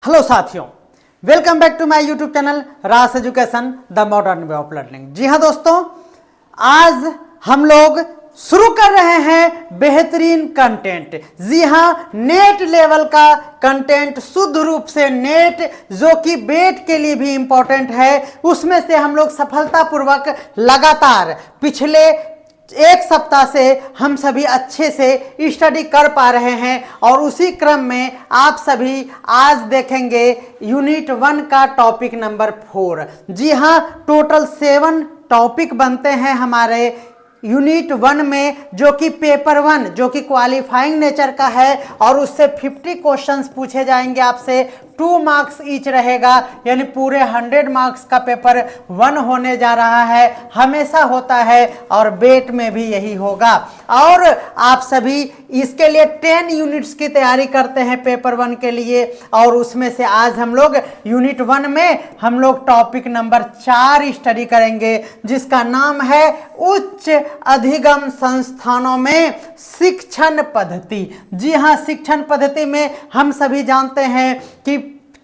Hello साथियों, welcome back to my YouTube channel Raas education the modern way of learning. जी हाँ दोस्तों, आज हम लोग शुरू कर रहे हैं बेहतरीन कंटेंट। जी हाँ, नेट लेवल का कंटेंट, शुद्ध रूप से नेट, जो कि बेट के लिए भी इंपॉर्टेंट है। उसमें से हम लोग सफलतापूर्वक लगातार पिछले एक सप्ताह से हम सभी अच्छे से स्टडी कर पा रहे हैं और उसी क्रम में आप सभी आज देखेंगे यूनिट 1 का टॉपिक नंबर 4। जी हाँ, टोटल 7 टॉपिक बनते हैं हमारे यूनिट 1 में, जो कि पेपर 1 जो कि क्वालिफाइंग नेचर का है और उससे 50 क्वेश्चंस पूछे जाएंगे आपसे। 2 मार्क्स ईच रहेगा, यानी पूरे 100 मार्क्स का पेपर 1 होने जा रहा है। हमेशा होता है और बेट में भी यही होगा। और आप सभी इसके लिए 10 यूनिट्स की तैयारी करते हैं पेपर 1 के लिए, और उसमें से आज हम लोग यूनिट 1 में हम लोग टॉपिक नंबर 4 स्टडी करेंगे, जिसका नाम है उच्च अधिगम संस्थानों में शिक्षण पद्धति। जी हाँ, शिक्षण पद्धति में हम सभी जानते हैं कि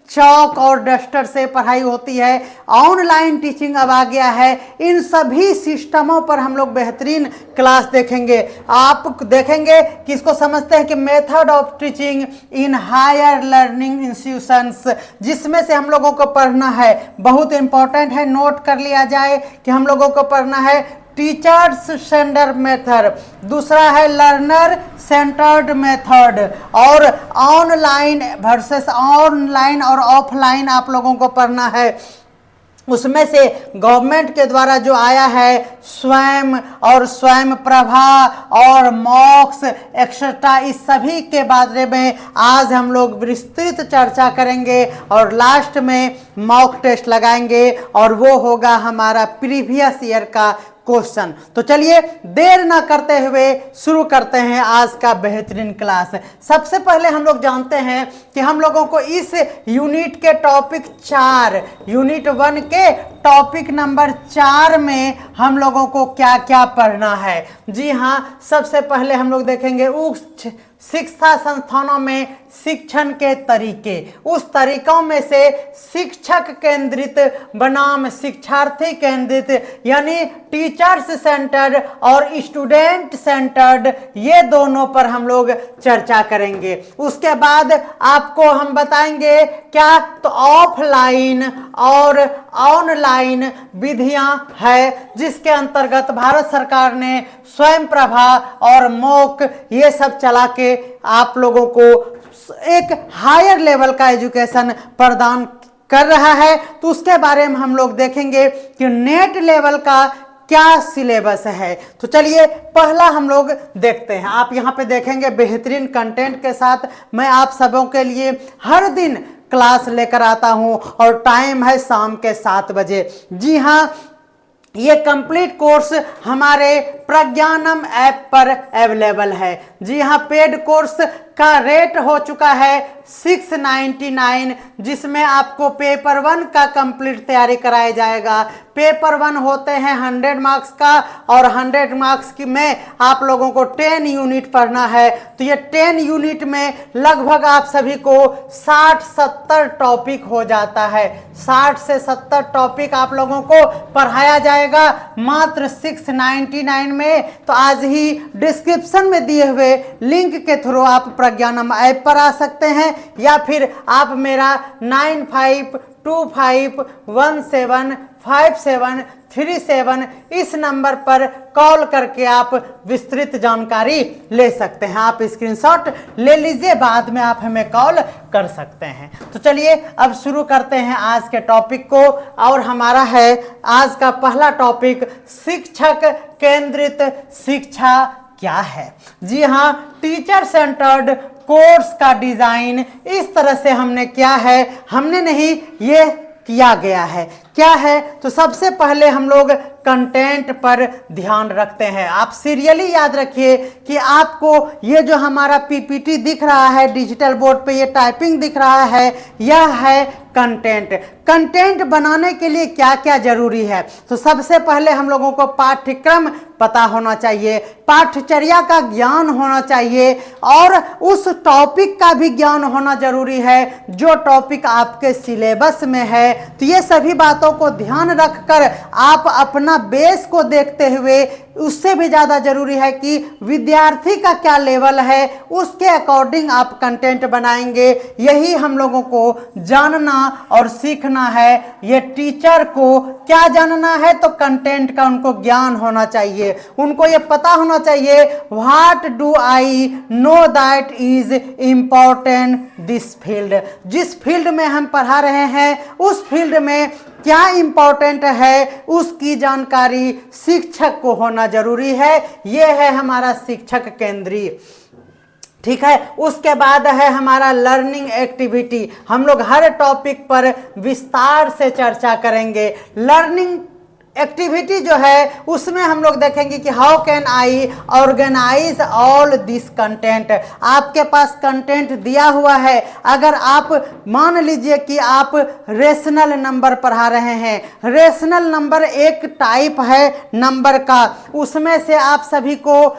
चौक और डस्टर से पढ़ाई होती है। ऑनलाइन टीचिंग अब आ गया है। इन सभी सिस्टमों पर हम लोग बेहतरीन क्लास देखेंगे। आप देखेंगे कि इसको समझते हैं कि method of teaching in higher learning institutions, जिसमें से हम लोगों को पढ़ना है, बहुत इंपॉर्टेंट है, नोट कर लिया जाए कि हम लोगों को पढ़ना है टीचर्स सेंटर्ड मेथड, दूसरा है लर्नर सेंटर्ड मेथड, और ऑनलाइन वर्सेस ऑनलाइन और ऑफलाइन आप लोगों को पढ़ना है। उसमें से गवर्नमेंट के द्वारा जो आया है स्वयं और स्वयं प्रभा और मॉक्स एक्सेट्रा, इस सभी के बारे में आज हम लोग विस्तृत चर्चा करेंगे और लास्ट में मॉक टेस्ट लगाएंगे और वो होगा हमारा प्रीवियस ईयर का क्वेश्चन। तो चलिए देर ना करते हुए शुरू करते हैं आज का बेहतरीन क्लास। सबसे पहले हम लोग जानते हैं कि हम लोगों को इस यूनिट के टॉपिक 4, यूनिट 1 के टॉपिक नंबर 4 में हम लोगों को क्या क्या पढ़ना है। जी हाँ, सबसे पहले हम लोग देखेंगे उच्च शिक्षा संस्थानों में शिक्षण के तरीके। उस तरीकों में से शिक्षक केंद्रित बनाम शिक्षार्थी केंद्रित, यानी टीचर्स सेंटर्ड और स्टूडेंट सेंटर्ड, ये दोनों पर हम लोग चर्चा करेंगे। उसके बाद आपको हम बताएंगे क्या, तो ऑफलाइन और ऑनलाइन विधियां है, जिसके अंतर्गत भारत सरकार ने स्वयं प्रभा और मॉक ये सब चला के आप लोगों को एक हायर लेवल का एजुकेशन प्रदान कर रहा है। तो उसके बारे में हम लोग देखेंगे कि नेट लेवल का क्या सिलेबस है। तो चलिए पहला हम लोग देखते हैं। आप यहाँ पे देखेंगे बेहतरीन कंटेंट के साथ मैं आप सबों के लिए हर दिन क्लास लेकर आता हूँ और टाइम है शाम के 7 बजे। जी हाँ, ये कंप्लीट कोर्स हमारे प्रज्ञानम ऐप पर अवेलेबल है। जी हाँ, पेड कोर्स का रेट हो चुका है 699, जिसमें आपको पेपर 1 का कंप्लीट तैयारी कराया जाएगा। पेपर 1 होते हैं 100 मार्क्स का और 100 मार्क्स की में आप लोगों को 10 यूनिट पढ़ना है। तो ये 10 यूनिट में लगभग आप सभी को 60-70 टॉपिक हो जाता है। 60 से 70 टॉपिक आप लोगों को पढ़ाया जाएगा मात्र 699 में। तो आज ही डिस्क्रिप्शन में दिए हुए लिंक के थ्रू आप प्रज्ञानम ऐप पर आ सकते हैं, या फिर आप मेरा 9525175737 इस नंबर पर कॉल करके आप विस्तृत जानकारी ले सकते हैं। आप स्क्रीनशॉट ले लीजिए, बाद में आप हमें कॉल कर सकते हैं। तो चलिए अब शुरू करते हैं आज के टॉपिक को, और हमारा है आज का पहला टॉपिक शिक्षक केंद्रित शिक्षा क्या है। जी हाँ, टीचर सेंटर्ड कोर्स का डिजाइन इस तरह से हमने किया है, हमने नहीं, ये किया गया है। क्या है, तो सबसे पहले हम लोग कंटेंट पर ध्यान रखते हैं। आप सीरियली याद रखिए कि आपको ये जो हमारा पीपीटी दिख रहा है डिजिटल बोर्ड पे, ये टाइपिंग दिख रहा है, यह है कंटेंट। कंटेंट बनाने के लिए क्या क्या जरूरी है? तो सबसे पहले हम लोगों को पाठ्यक्रम पता होना चाहिए, पाठ्यचर्या का ज्ञान होना चाहिए और उस टॉपिक का भी ज्ञान होना जरूरी है जो टॉपिक आपके सिलेबस में है। तो ये सभी बातों को ध्यान रखकर आप अपना बेस को देखते हुए, उससे भी ज़्यादा जरूरी है कि विद्यार्थी का क्या लेवल है, उसके अकॉर्डिंग आप कंटेंट बनाएंगे। यही हम लोगों को जानना और सीखना है। ये टीचर को क्या जानना है? तो कंटेंट का उनको ज्ञान होना चाहिए, उनको ये पता होना चाहिए what do I know that is important this field. जिस फील्ड में हम पढ़ा रहे हैं उस फील्ड में क्या इंपॉर्टेंट है, उसकी जानकारी शिक्षक को होना जरूरी है। यह है हमारा शिक्षक केंद्रीय। ठीक है, उसके बाद है हमारा लर्निंग एक्टिविटी। हम लोग हर टॉपिक पर विस्तार से चर्चा करेंगे। लर्निंग एक्टिविटी जो है उसमें हम लोग देखेंगे कि how can I organize all this content. आपके पास कंटेंट दिया हुआ है, अगर आप मान लीजिए कि आप रेशनल नंबर पढ़ा रहे हैं, रेशनल नंबर एक टाइप है नंबर का, उसमें से आप सभी को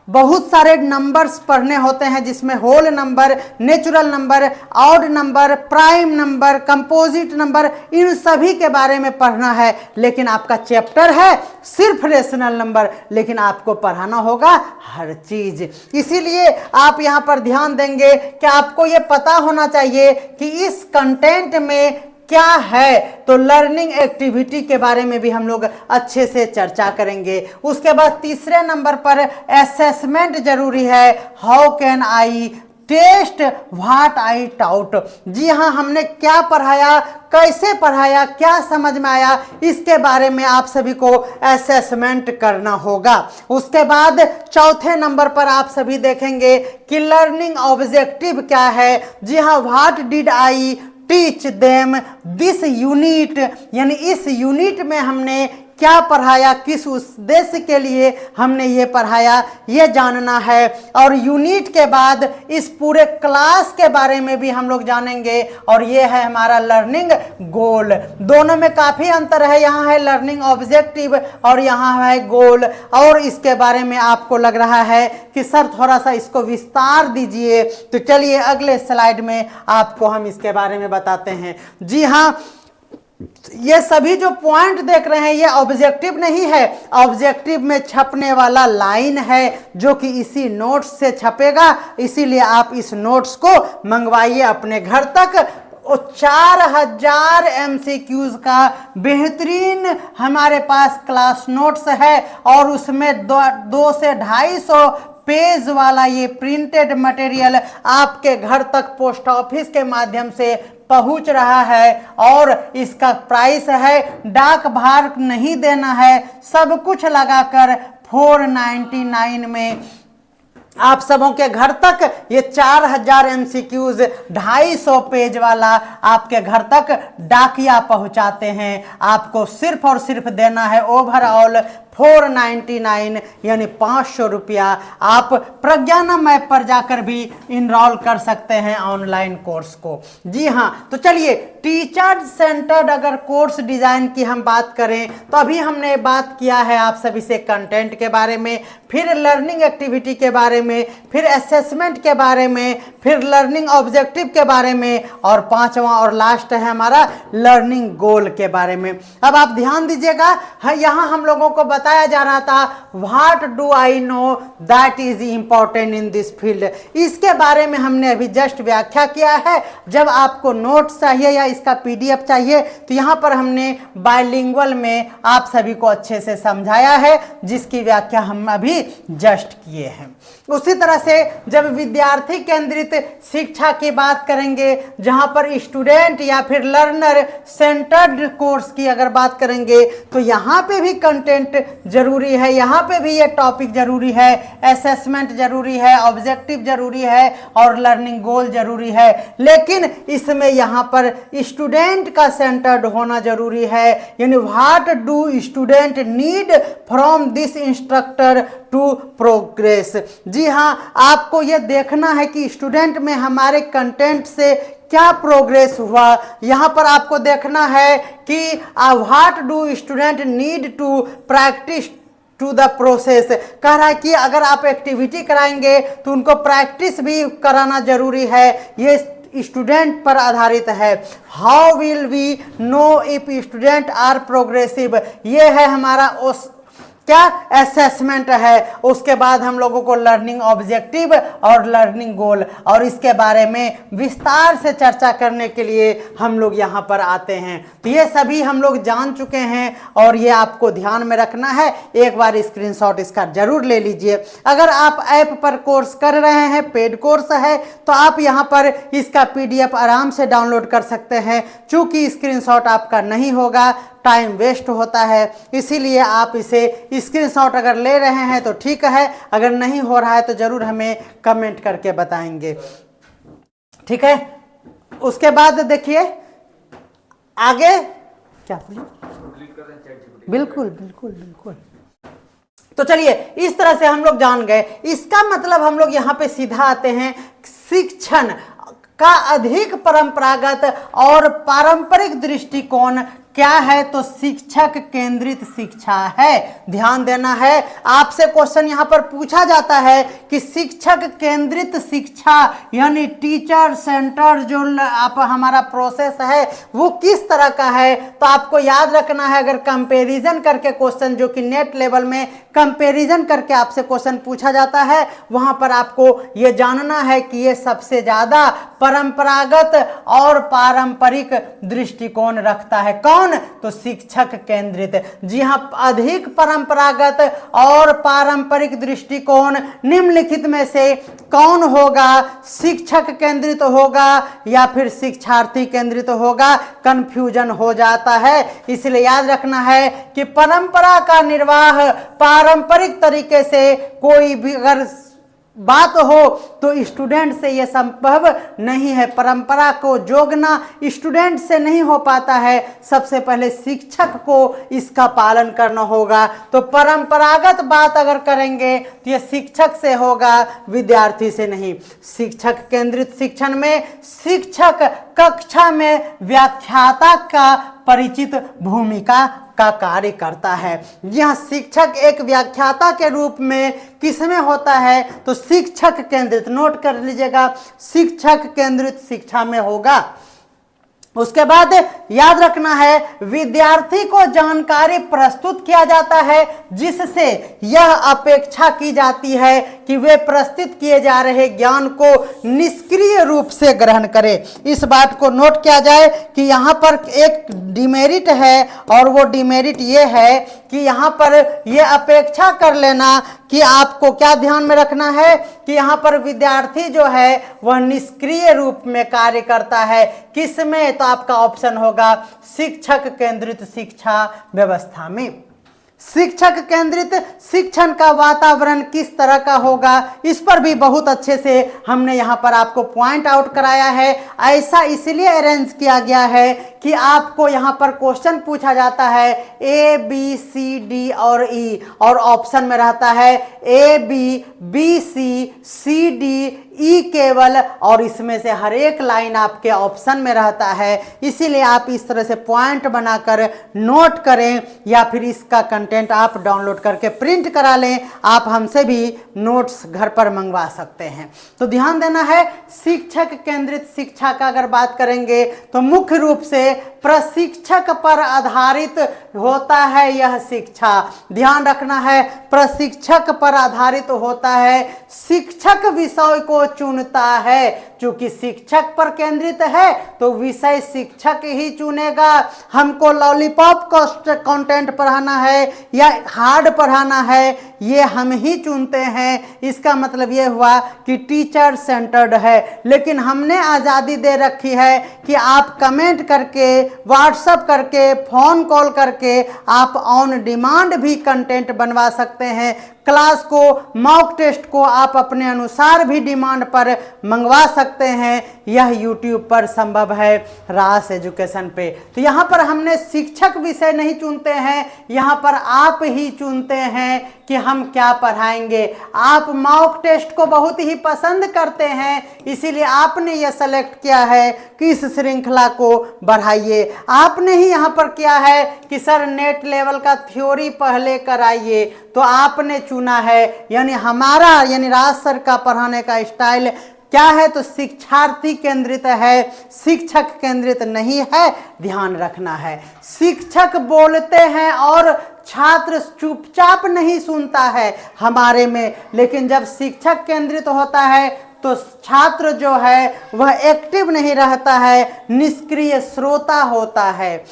बहुत सारे नंबर्स पढ़ने होते हैं जिसमें whole number, natural number, odd number, prime number, composite number, इन सभी के बारे में पढ़ना है। लेकिन आपका चैप्टर है सिर्फ रेशनल नंबर, लेकिन आपको पढ़ाना होगा हर चीज। इसीलिए आप यहाँ पर ध्यान देंगे कि आपको ये पता होना चाहिए कि इस कंटेंट में क्या है। तो लर्निंग एक्टिविटी के बारे में भी हम लोग अच्छे से चर्चा करेंगे। उसके बाद तीसरे नंबर पर असेसमेंट जरूरी है। How can I test what I taught. जी हाँ, हमने क्या पढ़ाया, कैसे पढ़ाया, क्या समझ में आया, इसके बारे में आप सभी को असेसमेंट करना होगा। उसके बाद चौथे नंबर पर आप सभी देखेंगे कि लर्निंग ऑब्जेक्टिव क्या है। जी हाँ, what did I teach them this unit, यानी इस यूनिट में हमने क्या पढ़ाया, किस उद्देश्य के लिए हमने ये पढ़ाया, ये जानना है। और यूनिट के बाद इस पूरे क्लास के बारे में भी हम लोग जानेंगे और ये है हमारा लर्निंग गोल। दोनों में काफ़ी अंतर है, यहाँ है लर्निंग ऑब्जेक्टिव और यहाँ है गोल। और इसके बारे में आपको लग रहा है कि सर थोड़ा सा इसको विस्तार दीजिए, तो चलिए अगले स्लाइड में आपको हम इसके बारे में बताते हैं। जी हाँ, ये सभी जो पॉइंट देख रहे हैं ये ऑब्जेक्टिव नहीं है, ऑब्जेक्टिव में छपने वाला लाइन है जो कि इसी नोट्स से छपेगा। इसीलिए आप इस नोट्स को मंगवाइए अपने घर तक। 4000 MCQs का बेहतरीन हमारे पास क्लास नोट्स है और उसमें 2 से 250 पेज वाला ये प्रिंटेड मटेरियल आपके घर तक पोस्ट ऑफिस के माध्यम से पहुंच रहा है। और इसका प्राइस है, डाक भार नहीं देना है, सब कुछ लगाकर 499 में आप सबों के घर तक ये 4000 MCQs 250 पेज वाला आपके घर तक डाकिया पहुंचाते हैं। आपको सिर्फ और सिर्फ देना है ओवरऑल 499 यानी 500 रुपया। आप प्रज्ञानम ऐप पर जाकर भी इनरोल कर सकते हैं ऑनलाइन कोर्स को। जी हाँ, तो चलिए टीचर सेंटर्ड अगर कोर्स डिजाइन की हम बात करें तो अभी हमने बात किया है आप सभी से कंटेंट के बारे में, फिर लर्निंग एक्टिविटी के बारे में, फिर असेसमेंट के बारे में, फिर लर्निंग ऑब्जेक्टिव के बारे में और पांचवा और लास्ट है हमारा लर्निंग गोल के बारे में। अब आप ध्यान दीजिएगा, यहाँ हम लोगों को बताया जा रहा था what do I know that is important in this field. इसके बारे में हमने अभी जस्ट व्याख्या किया है। जब आपको नोट्स चाहिए या इसका PDF चाहिए तो यहाँ पर हमने बाइलिंगुअल में आप सभी को अच्छे से समझाया है, जिसकी व्याख्या हम अभी जस्ट किए हैं। उसी तरह से जब विद्यार्थी केंद्रित शिक्षा की बात करेंगे, जहां पर स्टूडेंट या फिर लर्नर सेंटर्ड कोर्स की अगर बात करेंगे तो यहाँ पे भी कंटेंट जरूरी है, यहाँ पे भी ये टॉपिक जरूरी है, असेसमेंट जरूरी है, ऑब्जेक्टिव जरूरी है और लर्निंग गोल जरूरी है। लेकिन इसमें यहाँ पर स्टूडेंट का सेंटर्ड होना जरूरी है, यानी what do student need from this instructor to progress. जी हाँ, आपको ये देखना है कि स्टूडेंट में हमारे कंटेंट से क्या प्रोग्रेस हुआ। यहाँ पर आपको देखना है कि what do student need to practice to the process. कह रहा है कि अगर आप एक्टिविटी कराएंगे तो उनको प्रैक्टिस भी कराना जरूरी है, ये स्टूडेंट पर आधारित है। How will we know if student are progressive, ये है हमारा उस क्या असेसमेंट है। उसके बाद हम लोगों को लर्निंग ऑब्जेक्टिव और लर्निंग गोल, और इसके बारे में विस्तार से चर्चा करने के लिए हम लोग यहाँ पर आते हैं। तो ये सभी हम लोग जान चुके हैं और ये आपको ध्यान में रखना है। एक बार स्क्रीनशॉट इसका जरूर ले लीजिए। अगर आप ऐप पर कोर्स कर रहे हैं, पेड कोर्स है, तो आप यहाँ पर इसका PDF आराम से डाउनलोड कर सकते हैं। चूँकि स्क्रीनशॉट आपका नहीं होगा, टाइम वेस्ट होता है, इसीलिए आप इसे स्क्रीनशॉट अगर ले रहे हैं तो ठीक है, अगर नहीं हो रहा है तो ज़रूर हमें कमेंट करके बताएंगे, ठीक है। उसके बाद देखिए आगे क्या, बिल्कुल बिल्कुल बिल्कुल। तो चलिए, इस तरह से हम लोग जान गए। इसका मतलब हम लोग यहाँ पे सीधा आते हैं, शिक्षण का अधिक परंपरागत और पारंपरिक दृष्टिकोण क्या है, तो शिक्षक केंद्रित शिक्षा है। ध्यान देना है, आपसे क्वेश्चन यहाँ पर पूछा जाता है कि शिक्षक केंद्रित शिक्षा यानी टीचर सेंटर जो आप हमारा प्रोसेस है वो किस तरह का है। तो आपको याद रखना है, अगर कंपैरिजन करके क्वेश्चन, जो कि नेट लेवल में कंपैरिजन करके आपसे क्वेश्चन पूछा जाता है, वहां पर आपको ये जानना है कि ये सबसे ज्यादा परंपरागत और पारंपरिक दृष्टिकोण रखता है। कौन? तो शिक्षक केंद्रित। जी हां, अधिक परंपरागत और पारंपरिक दृष्टिकोण निम्नलिखित में से कौन होगा? शिक्षक केंद्रित होगा या फिर शिक्षार्थी केंद्रित होगा? कंफ्यूजन हो जाता है, इसलिए याद रखना है कि परंपरा का निर्वाह पारंपरिक तरीके से कोई भी अगर बात हो तो स्टूडेंट से यह संभव नहीं है। परंपरा को जोड़ना स्टूडेंट से नहीं हो पाता है, सबसे पहले शिक्षक को इसका पालन करना होगा। तो परंपरागत बात अगर करेंगे तो यह शिक्षक से होगा, विद्यार्थी से नहीं। शिक्षक केंद्रित शिक्षण में शिक्षक कक्षा में व्याख्याता का परिचित भूमिका का कार्य करता है। यह शिक्षक एक व्याख्याता के रूप में किसमें होता है? तो शिक्षक केंद्रित, नोट कर लीजिएगा, शिक्षक केंद्रित शिक्षा में होगा। उसके बाद याद रखना है, विद्यार्थी को जानकारी प्रस्तुत किया जाता है जिससे यह अपेक्षा की जाती है कि वे प्रस्तुत किए जा रहे ज्ञान को निष्क्रिय रूप से ग्रहण करे। इस बात को नोट किया जाए कि यहाँ पर एक डिमेरिट है, और वो डिमेरिट ये है कि यहाँ पर ये अपेक्षा कर लेना कि आपको क्या ध्यान में रखना है कि यहाँ पर विद्यार्थी जो है वह निष्क्रिय रूप में कार्य करता है। किसमें? तो आपका ऑप्शन होगा शिक्षक केंद्रित शिक्षा व्यवस्था में। शिक्षक केंद्रित शिक्षण का वातावरण किस तरह का होगा, इस पर भी बहुत अच्छे से हमने यहाँ पर आपको पॉइंट आउट कराया है। ऐसा इसलिए अरेंज किया गया है कि आपको यहाँ पर क्वेश्चन पूछा जाता है A, B, C, D और E, और ऑप्शन में रहता है A, B, B, C, C, D, E केवल, और इसमें से हर एक लाइन आपके ऑप्शन में रहता है। इसीलिए आप इस तरह से पॉइंट बनाकर नोट करें या फिर इसका कंटेंट आप डाउनलोड करके प्रिंट करा लें। आप हमसे भी नोट्स घर पर मंगवा सकते हैं। तो ध्यान देना है, शिक्षक केंद्रित शिक्षा का अगर बात करेंगे तो मुख्य रूप से प्रशिक्षक पर आधारित होता है यह शिक्षा। ध्यान रखना है, प्रशिक्षक पर आधारित होता है। शिक्षक विषय को चुनता है, चूंकि शिक्षक पर केंद्रित है तो विषय शिक्षक ही चुनेगा। हमको लॉलीपॉप कंटेंट पढ़ाना है या हार्ड पढ़ाना है, ये हम ही चुनते हैं। इसका मतलब ये हुआ कि टीचर सेंटर्ड है। लेकिन हमने आज़ादी दे रखी है कि आप कमेंट करके करके, व्हाट्सएप करके, फ़ोन कॉल करके आप ऑन डिमांड भी कंटेंट बनवा सकते हैं। क्लास को, मॉक टेस्ट को आप अपने अनुसार भी डिमांड पर मंगवा सकते हैं। यह यूट्यूब पर संभव है, रास एजुकेशन पे। तो यहाँ पर हमने शिक्षक विषय नहीं चुनते हैं, यहाँ पर आप ही चुनते हैं कि हम क्या पढ़ाएंगे। आप मॉक टेस्ट को बहुत ही पसंद करते हैं, इसीलिए आपने यह सेलेक्ट किया है कि इस श्रृंखला को बढ़ाइए। आपने ही यहाँ पर किया है कि सर नेट लेवल का थ्योरी पहले कराइए, तो आपने चुना है। यानी हमारा, यानी राज सर का पढ़ाने का स्टाइल क्या है, तो शिक्षार्थी केंद्रित है, शिक्षक केंद्रित नहीं है, ध्यान रखना है। शिक्षक बोलते हैं और छात्र चुपचाप नहीं सुनता है हमारे में, लेकिन जब शिक्षक केंद्रित होता है तो छात्र जो है वह एक्टिव नहीं रहता है, निष्क्रिय श्रोता होता है।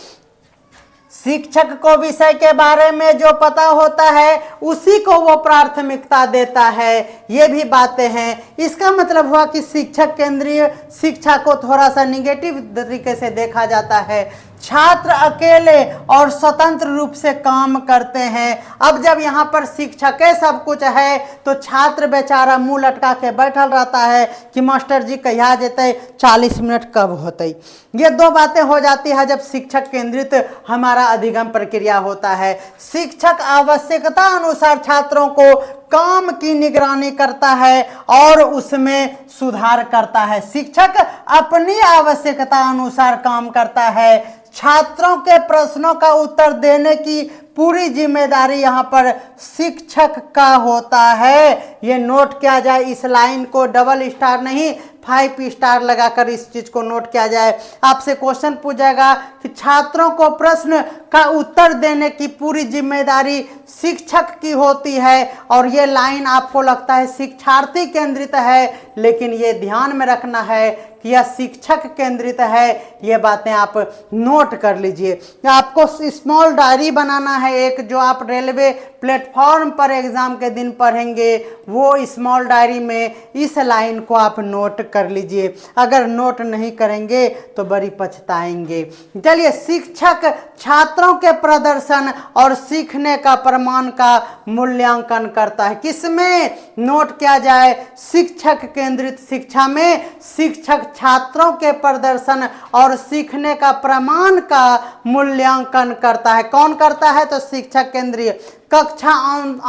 शिक्षक को विषय के बारे में जो पता होता है उसी को वो प्राथमिकता देता है। ये भी बातें हैं। इसका मतलब हुआ कि शिक्षक केंद्रीय शिक्षा को थोड़ा सा निगेटिव तरीके से देखा जाता है। छात्र अकेले और स्वतंत्र रूप से काम करते हैं। अब जब यहाँ पर शिक्षक सब कुछ है तो छात्र बेचारा मुंह लटका के बैठल रहता है कि मास्टर जी कहिया जेते, 40 मिनट कब होते। ये दो बातें हो जाती है जब शिक्षक केंद्रित हमारा अधिगम प्रक्रिया होता है। शिक्षक आवश्यकता अनुसार छात्रों को काम की निगरानी करता है और उसमें सुधार करता है। शिक्षक अपनी आवश्यकता अनुसार काम करता है। छात्रों के प्रश्नों का उत्तर देने की पूरी जिम्मेदारी यहाँ पर शिक्षक का होता है। ये नोट किया जाए, इस लाइन को डबल स्टार नहीं 5 स्टार लगाकर इस चीज को नोट किया जाए। आपसे क्वेश्चन पूछेगा कि छात्रों को प्रश्न का उत्तर देने की पूरी जिम्मेदारी शिक्षक की होती है, और ये लाइन आपको लगता है शिक्षार्थी केंद्रित है, लेकिन ये ध्यान में रखना है कि यह शिक्षक केंद्रित है। ये बातें आप नोट कर लीजिए। आपको स्मॉल डायरी बनाना है एक, जो आप रेलवे प्लेटफॉर्म पर एग्जाम के दिन पढ़ेंगे, वो स्मॉल डायरी में इस लाइन को आप नोट कर लीजिए। अगर नोट नहीं करेंगे तो बड़ी पछताएंगे। चलिए, शिक्षक छात्रों के प्रदर्शन और सीखने का प्रमाण का मूल्यांकन करता है। किसमें नोट किया जाए? शिक्षक केंद्रित शिक्षा में शिक्षक छात्रों के प्रदर्शन और सीखने का प्रमाण का मूल्यांकन करता है। कौन करता है? तो शिक्षक केंद्रीय। कक्षा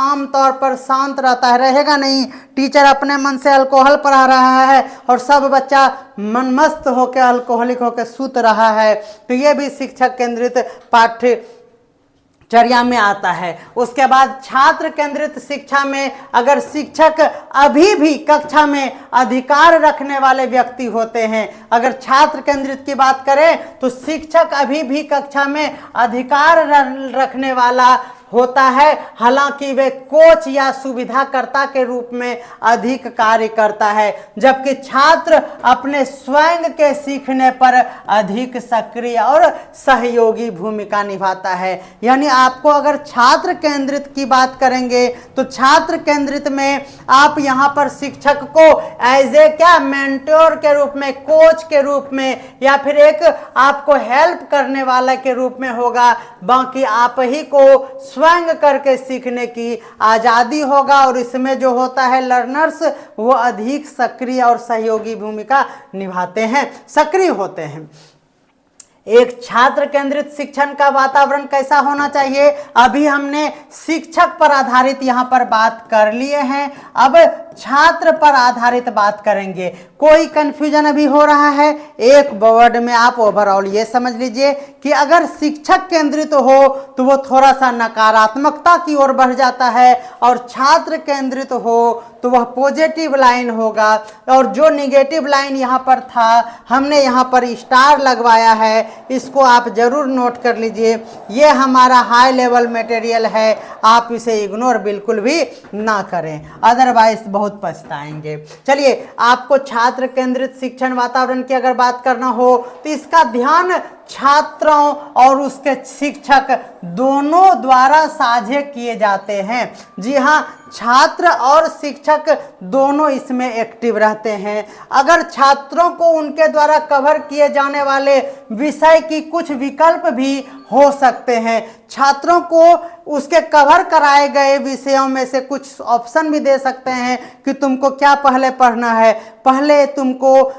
आमतौर पर शांत रहता है, रहेगा नहीं। टीचर अपने मन से अल्कोहल पढ़ा रहा है और सब बच्चा मनमस्त होकर अल्कोहलिक होकर सूत रहा है, तो ये भी शिक्षक केंद्रित पाठ्यचर्या में आता है। उसके बाद छात्र केंद्रित शिक्षा में अगर शिक्षक अभी भी कक्षा में अधिकार रखने वाले व्यक्ति होते हैं, अगर छात्र केंद्रित की बात करें तो शिक्षक अभी भी कक्षा में अधिकार रखने वाला होता है, हालांकि वे कोच या सुविधाकर्ता के रूप में अधिक कार्य करता है, जबकि छात्र अपने स्वयं के सीखने पर अधिक सक्रिय और सहयोगी भूमिका निभाता है। यानी आपको अगर छात्र केंद्रित की बात करेंगे तो छात्र केंद्रित में आप यहाँ पर शिक्षक को एज ए क्या मेंटोर के रूप में, कोच के रूप में, या फिर एक आपको हेल्प करने वाला के रूप में होगा। बाकी आप ही को स्वयं करके सीखने की आजादी होगा, और इसमें जो होता है लर्नर्स वो अधिक सक्रिय और सहयोगी भूमिका निभाते हैं, सक्रिय होते हैं। एक छात्र केंद्रित शिक्षण का वातावरण कैसा होना चाहिए? अभी हमने शिक्षक पर आधारित यहाँ पर बात कर लिए हैं, अब छात्र पर आधारित बात करेंगे। कोई कंफ्यूजन अभी हो रहा है? एक वर्ड में आप ओवरऑल ये समझ लीजिए कि अगर शिक्षक केंद्रित हो तो वो थोड़ा सा नकारात्मकता की ओर बढ़ जाता है, और छात्र केंद्रित हो तो वह पॉजिटिव लाइन होगा। और जो निगेटिव लाइन यहाँ पर था हमने यहाँ पर स्टार लगवाया है, इसको आप जरूर नोट कर लीजिए। ये हमारा हाई लेवल मटेरियल है, आप इसे इग्नोर बिल्कुल भी ना करें, अदरवाइज बहुत पछताएंगे। चलिए, आपको छात्र केंद्रित शिक्षण वातावरण की अगर बात करना हो तो इसका ध्यान छात्रों और उसके शिक्षक दोनों द्वारा साझे किए जाते हैं। जी हाँ, छात्र और शिक्षक दोनों इसमें एक्टिव रहते हैं। अगर छात्रों को उनके द्वारा कवर किए जाने वाले विषय की कुछ विकल्प भी हो सकते हैं, छात्रों को उसके कवर कराए गए विषयों में से कुछ ऑप्शन भी दे सकते हैं कि तुमको क्या पहले पढ़ना है, पहले तुमको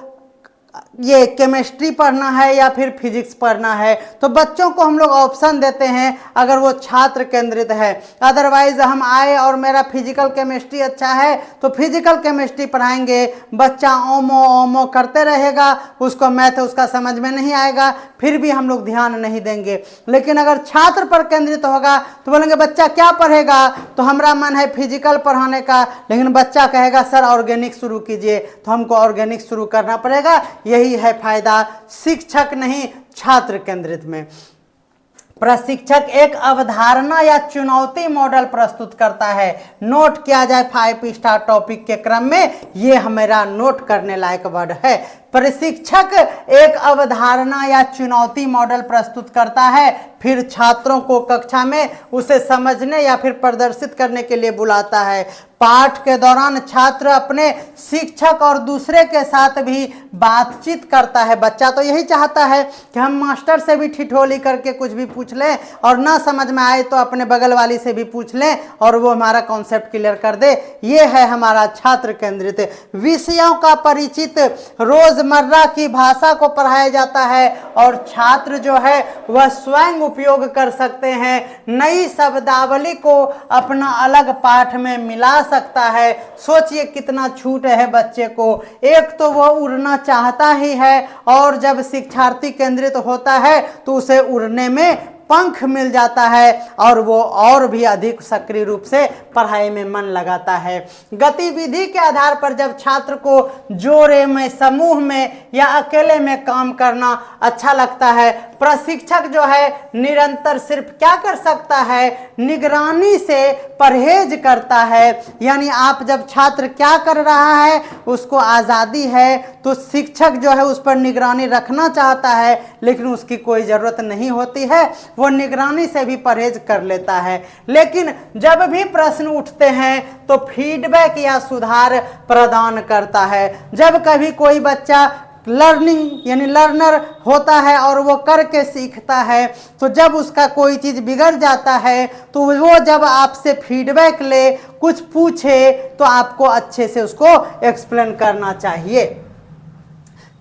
ये केमिस्ट्री पढ़ना है या फिर फिजिक्स पढ़ना है, तो बच्चों को हम लोग ऑप्शन देते हैं अगर वो छात्र केंद्रित है। अदरवाइज हम आए और मेरा फिजिकल केमिस्ट्री अच्छा है तो फिजिकल केमिस्ट्री पढ़ाएंगे, बच्चा ओमो ओमो करते रहेगा, उसको मैथ उसका समझ में नहीं आएगा, फिर भी हम लोग ध्यान नहीं देंगे। लेकिन अगर छात्र पर केंद्रित होगा तो बोलेंगे बच्चा क्या पढ़ेगा, तो हमारा मन है फिजिकल पढ़ाने का, लेकिन बच्चा कहेगा सर ऑर्गेनिक शुरू कीजिए, तो हमको ऑर्गेनिक शुरू करना पड़ेगा। यही है फायदा शिक्षक नहीं छात्र केंद्रित में। प्रशिक्षक एक अवधारणा या चुनौती मॉडल प्रस्तुत करता है। नोट किया जाए 5 स्टार टॉपिक के क्रम में, ये हमारा नोट करने लायक वर्ड है। प्रशिक्षक एक अवधारणा या चुनौती मॉडल प्रस्तुत करता है, फिर छात्रों को कक्षा में उसे समझने या फिर प्रदर्शित करने के लिए बुलाता है। पाठ के दौरान छात्र अपने शिक्षक और दूसरे के साथ भी बातचीत करता है। बच्चा तो यही चाहता है कि हम मास्टर से भी ठिठोली करके कुछ भी पूछ लें और ना समझ में आए तो अपने बगल वाली से भी पूछ लें और वो हमारा कॉन्सेप्ट क्लियर कर दे। ये है हमारा छात्र केंद्रित। विषयों का परिचित, रोजमर्रा की भाषा को पढ़ाया जाता है और छात्र जो है वह स्वयं उपयोग कर सकते हैं। नई शब्दावली को अपना अलग पाठ में मिला सकता है। सोचिए कितना छूट है बच्चे को। एक तो वह उड़ना चाहता ही है और जब शिक्षार्थी केंद्रित होता है तो उसे उड़ने में पंख मिल जाता है और वो और भी अधिक सक्रिय रूप से पढ़ाई में मन लगाता है। गतिविधि के आधार पर जब छात्र को जोड़े में, समूह में या अकेले में काम करना अच्छा लगता है, प्रशिक्षक जो है निरंतर सिर्फ क्या कर सकता है, निगरानी से परहेज करता है। यानी आप जब छात्र क्या कर रहा है उसको आज़ादी है तो शिक्षक जो है उस पर निगरानी रखना चाहता है, लेकिन उसकी कोई ज़रूरत नहीं होती है, वो निगरानी से भी परहेज कर लेता है। लेकिन जब भी प्रश्न उठते हैं तो फीडबैक या सुधार प्रदान करता है। जब कभी कोई बच्चा लर्निंग यानी लर्नर होता है और वो करके सीखता है, तो जब उसका कोई चीज़ बिगड़ जाता है तो वो जब आपसे फीडबैक ले, कुछ पूछे, तो आपको अच्छे से उसको एक्सप्लेन करना चाहिए।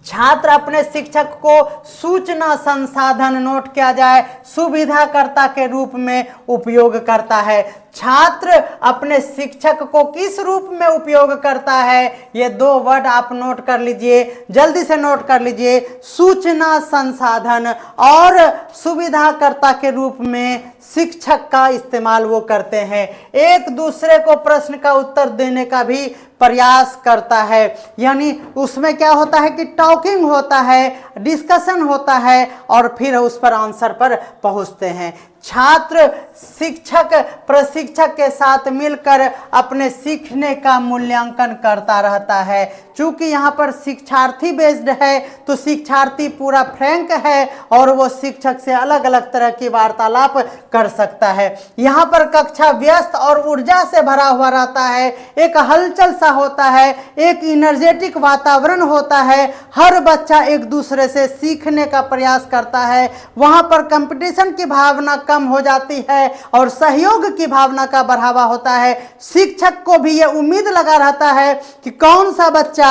छात्र अपने शिक्षक को सूचना संसाधन, नोट किया जाए, सुविधाकर्ता के रूप में उपयोग करता है। छात्र अपने शिक्षक को किस रूप में उपयोग करता है, ये 2 वर्ड आप नोट कर लीजिए, जल्दी से नोट कर लीजिए। सूचना संसाधन और सुविधाकर्ता के रूप में शिक्षक का इस्तेमाल वो करते हैं। एक दूसरे को प्रश्न का उत्तर देने का भी प्रयास करता है। यानी उसमें क्या होता है कि टॉकिंग होता है, डिस्कशन होता है और फिर उस पर आंसर पर पहुंचते हैं। छात्र शिक्षक प्रशिक्षक के साथ मिलकर अपने सीखने का मूल्यांकन करता रहता है। चूंकि यहाँ पर शिक्षार्थी बेस्ड है तो शिक्षार्थी पूरा फ्रैंक है और वो शिक्षक से अलग अलग तरह की वार्तालाप कर सकता है। यहाँ पर कक्षा व्यस्त और ऊर्जा से भरा हुआ रहता है, एक हलचल सा होता है, एक इनर्जेटिक वातावरण होता है, हर बच्चा एक दूसरे से सीखने का प्रयास करता है। वहाँ पर कंपटीशन की भावना कम हो जाती है और सहयोग की भावना का बढ़ावा होता है। शिक्षक को भी ये उम्मीद लगा रहता है कि कौन सा बच्चा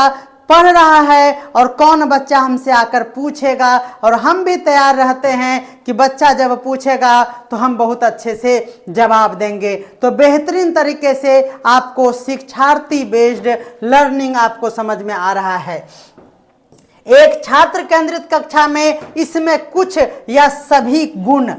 पढ़ रहा है और कौन बच्चा हमसे आकर पूछेगा, और हम भी तैयार रहते हैं कि बच्चा जब पूछेगा तो हम बहुत अच्छे से जवाब देंगे। तो बेहतरीन तरीके से आपको शिक्षार्थी बेस्ड लर्निंग आपको समझ में आ रहा है। एक छात्र केंद्रित कक्षा में इसमें कुछ या सभी गुण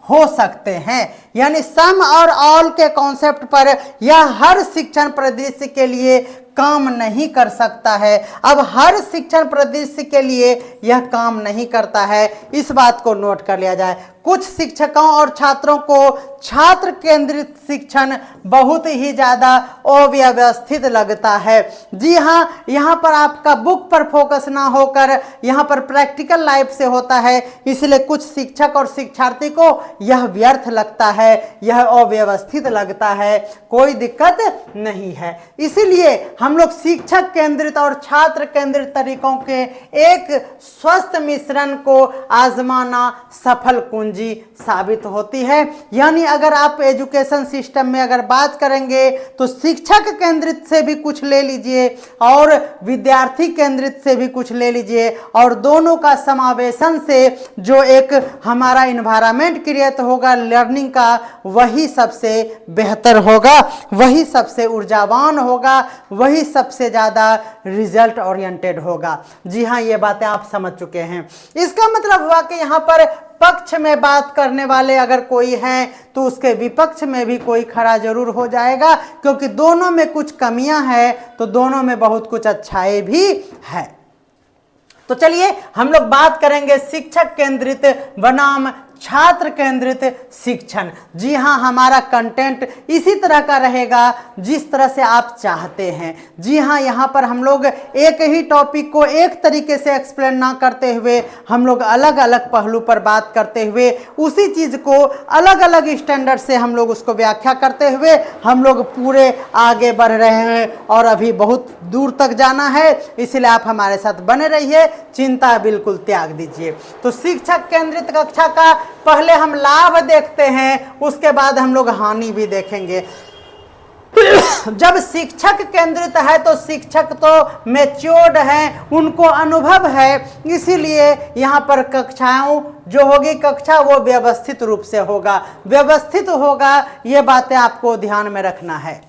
हो सकते हैं। यानी सम और ऑल के कॉन्सेप्ट पर यह हर शिक्षण परिदृश्य के लिए काम नहीं कर सकता है। अब हर शिक्षण परिदृश्य के लिए यह काम नहीं करता है, इस बात को नोट कर लिया जाए। कुछ शिक्षकों और छात्रों को छात्र केंद्रित शिक्षण बहुत ही ज़्यादा अव्यवस्थित लगता है। जी हाँ, यहाँ पर आपका बुक पर फोकस ना होकर यहाँ पर प्रैक्टिकल लाइफ से होता है, इसलिए कुछ शिक्षक और शिक्षार्थी को यह व्यर्थ लगता है, यह अव्यवस्थित लगता है। कोई दिक्कत नहीं है। इसीलिए हम लोग शिक्षक केंद्रित और छात्र केंद्रित तरीकों के एक स्वस्थ मिश्रण को आजमाना सफल कुंजी साबित होती है। यानी अगर आप एजुकेशन सिस्टम में अगर बात करेंगे तो शिक्षक केंद्रित से भी कुछ ले लीजिए और विद्यार्थी केंद्रित से भी कुछ ले लीजिए, और दोनों का समावेशन से जो एक हमारा इन्वायरमेंट क्रिएट होगा लर्निंग का, वही सबसे बेहतर होगा, वही सबसे ऊर्जावान होगा, वही सबसे ज़्यादा रिजल्ट ओरिएंटेड होगा। जी हाँ, ये बातें आप समझ चुके हैं। इसका मतलब हुआ कि यहाँ पर पक्ष में बात करने वाले अगर कोई हैं तो उसके विपक्ष में भी कोई खड़ा जरूर हो जाएगा, क्योंकि दोनों में कुछ कमियां हैं तो दोनों में बहुत कुछ अच्छाई भी है। तो चलिए हम लोग बात करेंगे शिक्षक केंद्रित बनाम छात्र केंद्रित शिक्षण। जी हाँ, हमारा कंटेंट इसी तरह का रहेगा जिस तरह से आप चाहते हैं। जी हाँ, यहाँ पर हम लोग एक ही टॉपिक को एक तरीके से एक्सप्लेन ना करते हुए हम लोग अलग अलग पहलू पर बात करते हुए उसी चीज़ को अलग अलग स्टैंडर्ड से हम लोग उसको व्याख्या करते हुए हम लोग पूरे आगे बढ़ रहे हैं और अभी बहुत दूर तक जाना है। इसलिए आप हमारे साथ बने रहिए, चिंता बिल्कुल त्याग दीजिए। तो शिक्षक केंद्रित कक्षा का पहले हम लाभ देखते हैं, उसके बाद हम लोग हानि भी देखेंगे। जब शिक्षक केंद्रित है तो शिक्षक तो मैच्योर्ड हैं, उनको अनुभव है, इसीलिए यहाँ पर कक्षाओं जो होगी कक्षा वो व्यवस्थित रूप से होगा, व्यवस्थित होगा। ये बातें आपको ध्यान में रखना है।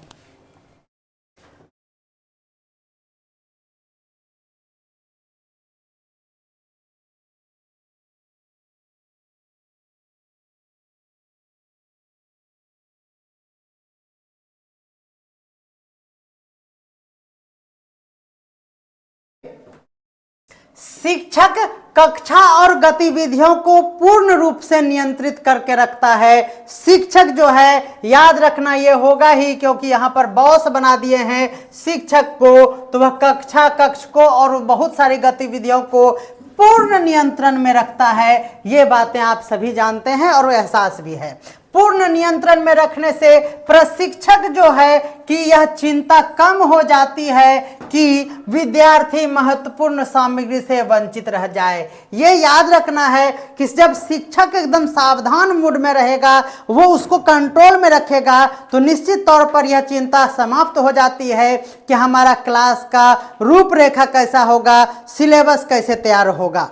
शिक्षक कक्षा और गतिविधियों को पूर्ण रूप से नियंत्रित करके रखता है। शिक्षक जो है, याद रखना ये होगा ही, क्योंकि यहाँ पर बॉस बना दिए हैं शिक्षक को, तो वह कक्ष को और बहुत सारी गतिविधियों को पूर्ण नियंत्रण में रखता है। ये बातें आप सभी जानते हैं और एहसास भी है। पूर्ण नियंत्रण में रखने से प्रशिक्षक जो है कि यह चिंता कम हो जाती है कि विद्यार्थी महत्वपूर्ण सामग्री से वंचित रह जाए। ये याद रखना है कि जब शिक्षक एकदम सावधान मूड में रहेगा, वो उसको कंट्रोल में रखेगा, तो निश्चित तौर पर यह चिंता समाप्त हो जाती है कि हमारा क्लास का रूपरेखा कैसा होगा, सिलेबस कैसे तैयार होगा।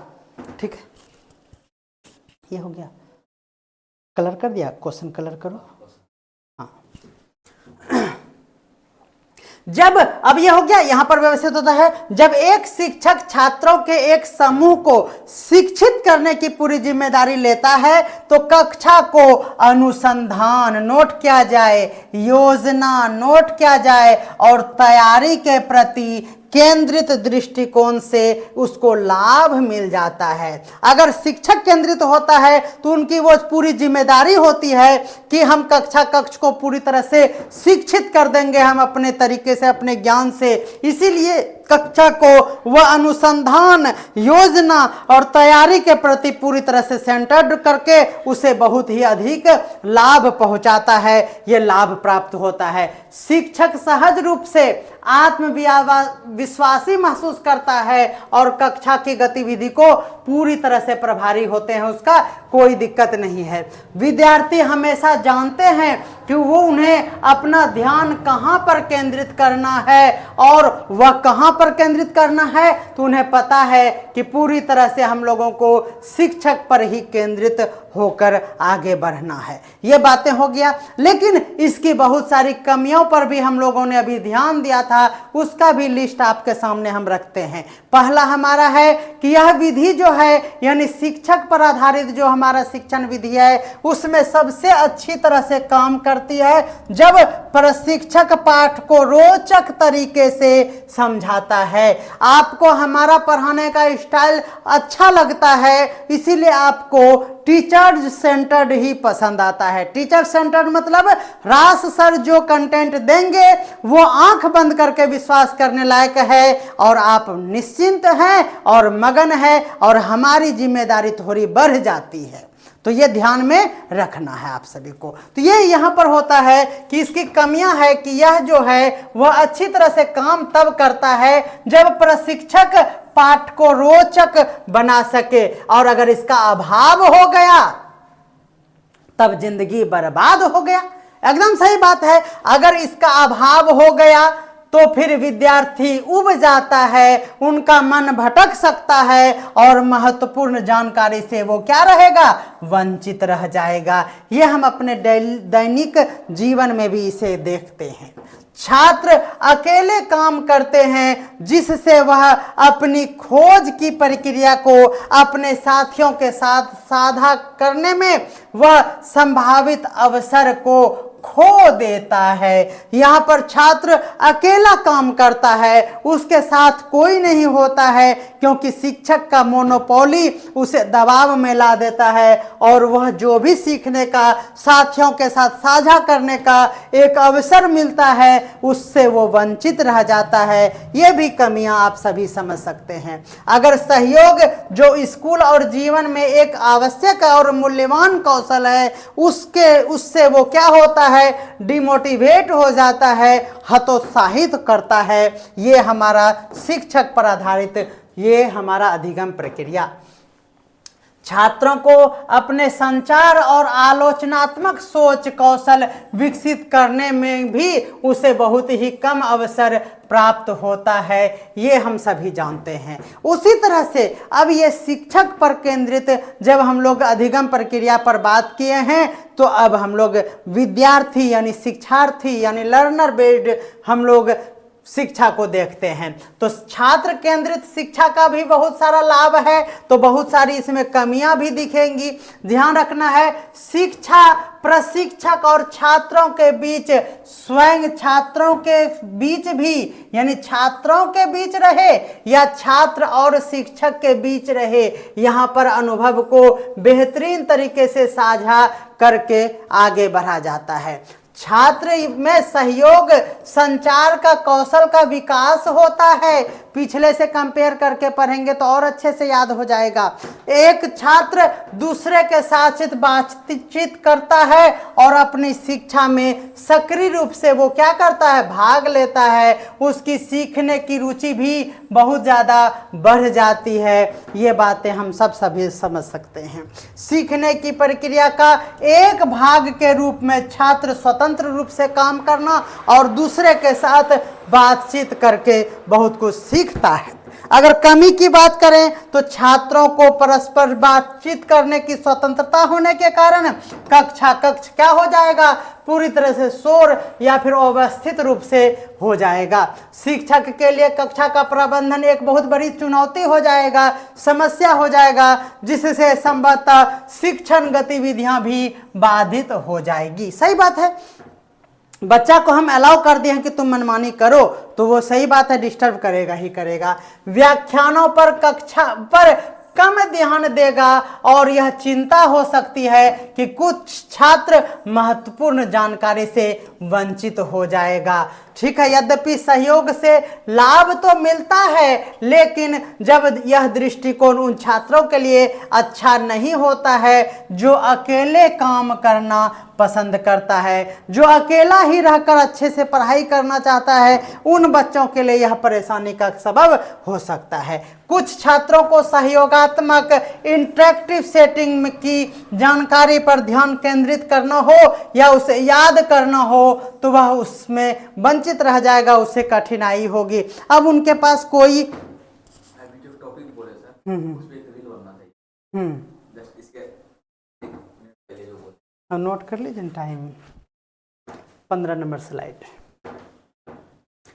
ठीक है, ये हो गया। कलर कर दिया, क्वेश्चन कलर करो। हाँ, जब अब यह हो गया, यहां पर व्यवस्थित होता है जब एक शिक्षक छात्रों के एक समूह को शिक्षित करने की पूरी जिम्मेदारी लेता है, तो कक्षा को अनुसंधान नोट किया जाए, योजना नोट किया जाए और तैयारी के प्रति केंद्रित दृष्टिकोण से उसको लाभ मिल जाता है। अगर शिक्षक केंद्रित होता है तो उनकी वो पूरी जिम्मेदारी होती है कि हम कक्ष को पूरी तरह से शिक्षित कर देंगे, हम अपने तरीके से, अपने ज्ञान से। इसीलिए कक्षा को वह अनुसंधान, योजना और तैयारी के प्रति पूरी तरह से सेंटर्ड करके उसे बहुत ही अधिक लाभ पहुंचाता है, यह लाभ प्राप्त होता है। शिक्षक सहज रूप से आत्मविश्वासी महसूस करता है और कक्षा की गतिविधि को पूरी तरह से प्रभारी होते हैं, उसका कोई दिक्कत नहीं है। विद्यार्थी हमेशा जानते हैं कि वो उन्हें अपना ध्यान कहाँ पर केंद्रित करना है, और वह कहाँ पर केंद्रित करना है तो उन्हें पता है कि पूरी तरह से हम लोगों को शिक्षक पर ही केंद्रित होकर आगे बढ़ना है। ये बातें हो गया, लेकिन इसकी बहुत सारी कमियों पर भी हम लोगों ने अभी ध्यान दिया था, उसका भी लिस्ट आपके सामने हम रखते हैं। पहला हमारा है कि यह विधि जो है, यानी शिक्षक पर आधारित जो हमारा शिक्षण विधि है, उसमें सबसे अच्छी तरह से काम करती है जब प्रशिक्षक पाठ को रोचक तरीके से समझाता है। आपको हमारा पढ़ाने का स्टाइल अच्छा लगता है, इसीलिए आपको टीचर सेंटर्ड ही पसंद आता है। टीचर सेंटर्ड मतलब रास सर जो कंटेंट देंगे वो आंख बंद करके विश्वास करने लायक है, और आप निश्चिंत हैं और मगन है, और हमारी जिम्मेदारी थोड़ी बढ़ जाती है। तो ये ध्यान में रखना है आप सभी को। तो ये यहाँ पर होता है कि इसकी कमियां है कि यह जो है वह अच्छी तरह से काम तब करता है जब प्रशिक्षक पाठ को रोचक बना सके, और अगर इसका अभाव हो गया तब जिंदगी बर्बाद हो गया। एकदम सही बात है। अगर इसका अभाव हो गया तो फिर विद्यार्थी उब जाता है, उनका मन भटक सकता है, और महत्वपूर्ण जानकारी से वो क्या रहेगा, वंचित रह जाएगा। ये हम अपने दैनिक जीवन में भी इसे देखते हैं। छात्र अकेले काम करते हैं, जिससे वह अपनी खोज की प्रक्रिया को अपने साथियों के साथ साझा करने में वह संभावित अवसर को खो देता है। यहाँ पर छात्र अकेला काम करता है, उसके साथ कोई नहीं होता है, क्योंकि शिक्षक का मोनोपोली उसे दबाव में ला देता है, और वह जो भी सीखने का, साथियों के साथ साझा करने का एक अवसर मिलता है, उससे वो वंचित रह जाता है। ये भी कमियां आप सभी समझ सकते हैं। अगर सहयोग जो स्कूल और जीवन में एक आवश्यक और मूल्यवान कौशल है, उससे वो क्या होता है, डिमोटिवेट हो जाता है, हतोत्साहित करता है। ये हमारा शिक्षक पर आधारित ये हमारा अधिगम प्रक्रिया छात्रों को अपने संचार और आलोचनात्मक सोच कौशल विकसित करने में भी उसे बहुत ही कम अवसर प्राप्त होता है। ये हम सभी जानते हैं। उसी तरह से अब ये शिक्षक पर केंद्रित जब हम लोग अधिगम प्रक्रिया पर बात किए हैं, तो अब हम लोग विद्यार्थी यानी शिक्षार्थी यानी लर्नर बेस्ड हम लोग शिक्षा को देखते हैं। तो छात्र केंद्रित शिक्षा का भी बहुत सारा लाभ है, तो बहुत सारी इसमें कमियां भी दिखेंगी। ध्यान रखना है, शिक्षा प्रशिक्षक और छात्रों के बीच, स्वयं छात्रों के बीच भी, यानी छात्रों के बीच रहे या छात्र और शिक्षक के बीच रहे, यहाँ पर अनुभव को बेहतरीन तरीके से साझा करके आगे बढ़ा जाता है। छात्र में सहयोग, संचार का कौशल का विकास होता है। पिछले से कंपेयर करके पढ़ेंगे तो और अच्छे से याद हो जाएगा। एक छात्र दूसरे के साथ बातचीत करता है और अपनी शिक्षा में सक्रिय रूप से वो क्या करता है, भाग लेता है। उसकी सीखने की रुचि भी बहुत ज़्यादा बढ़ जाती है। ये बातें हम सभी समझ सकते हैं। सीखने की प्रक्रिया का एक भाग के रूप में छात्र स्वतंत्र रूप से काम करना और दूसरे के साथ बातचीत करके बहुत कुछ सीखता है। अगर कमी की बात करें तो छात्रों को परस्पर बातचीत करने की स्वतंत्रता होने के कारण कक्ष क्या हो जाएगा, पूरी तरह से शोर या फिर अव्यवस्थित रूप से हो जाएगा। शिक्षक के लिए कक्षा का प्रबंधन एक बहुत बड़ी चुनौती हो जाएगा, समस्या हो जाएगा, जिससे संभवतः शिक्षण गतिविधियां भी बाधित हो जाएगी। सही बात है। बच्चा को हम अलाउ कर दिए हैं कि तुम मनमानी करो, तो वो सही बात है, डिस्टर्ब करेगा ही करेगा। व्याख्यानों पर कक्षा पर कम ध्यान देगा और यह चिंता हो सकती है कि कुछ छात्र महत्वपूर्ण जानकारी से वंचित हो जाएगा। ठीक है, यद्यपि सहयोग से लाभ तो मिलता है, लेकिन जब यह दृष्टिकोण उन छात्रों के लिए अच्छा नहीं होता है जो अकेले काम करना पसंद करता है। जो अकेला ही रहकर अच्छे से पढ़ाई करना चाहता है, उन बच्चों के लिए यह परेशानी का सबब हो सकता है। कुछ छात्रों को सहयोगात्मक इंटरेक्टिव सेटिंग की जानकारी पर ध्यान केंद्रित करना हो या उसे याद करना हो तो वह उसमें वंचित रह जाएगा, उसे कठिनाई होगी। अब उनके पास कोई अभी जो टॉपिक बोले सर उस पे एक रील बनना चाहिए। जस्ट इसके पहले जो बोले नोट कर लीजिए टाइम 15 नंबर स्लाइड।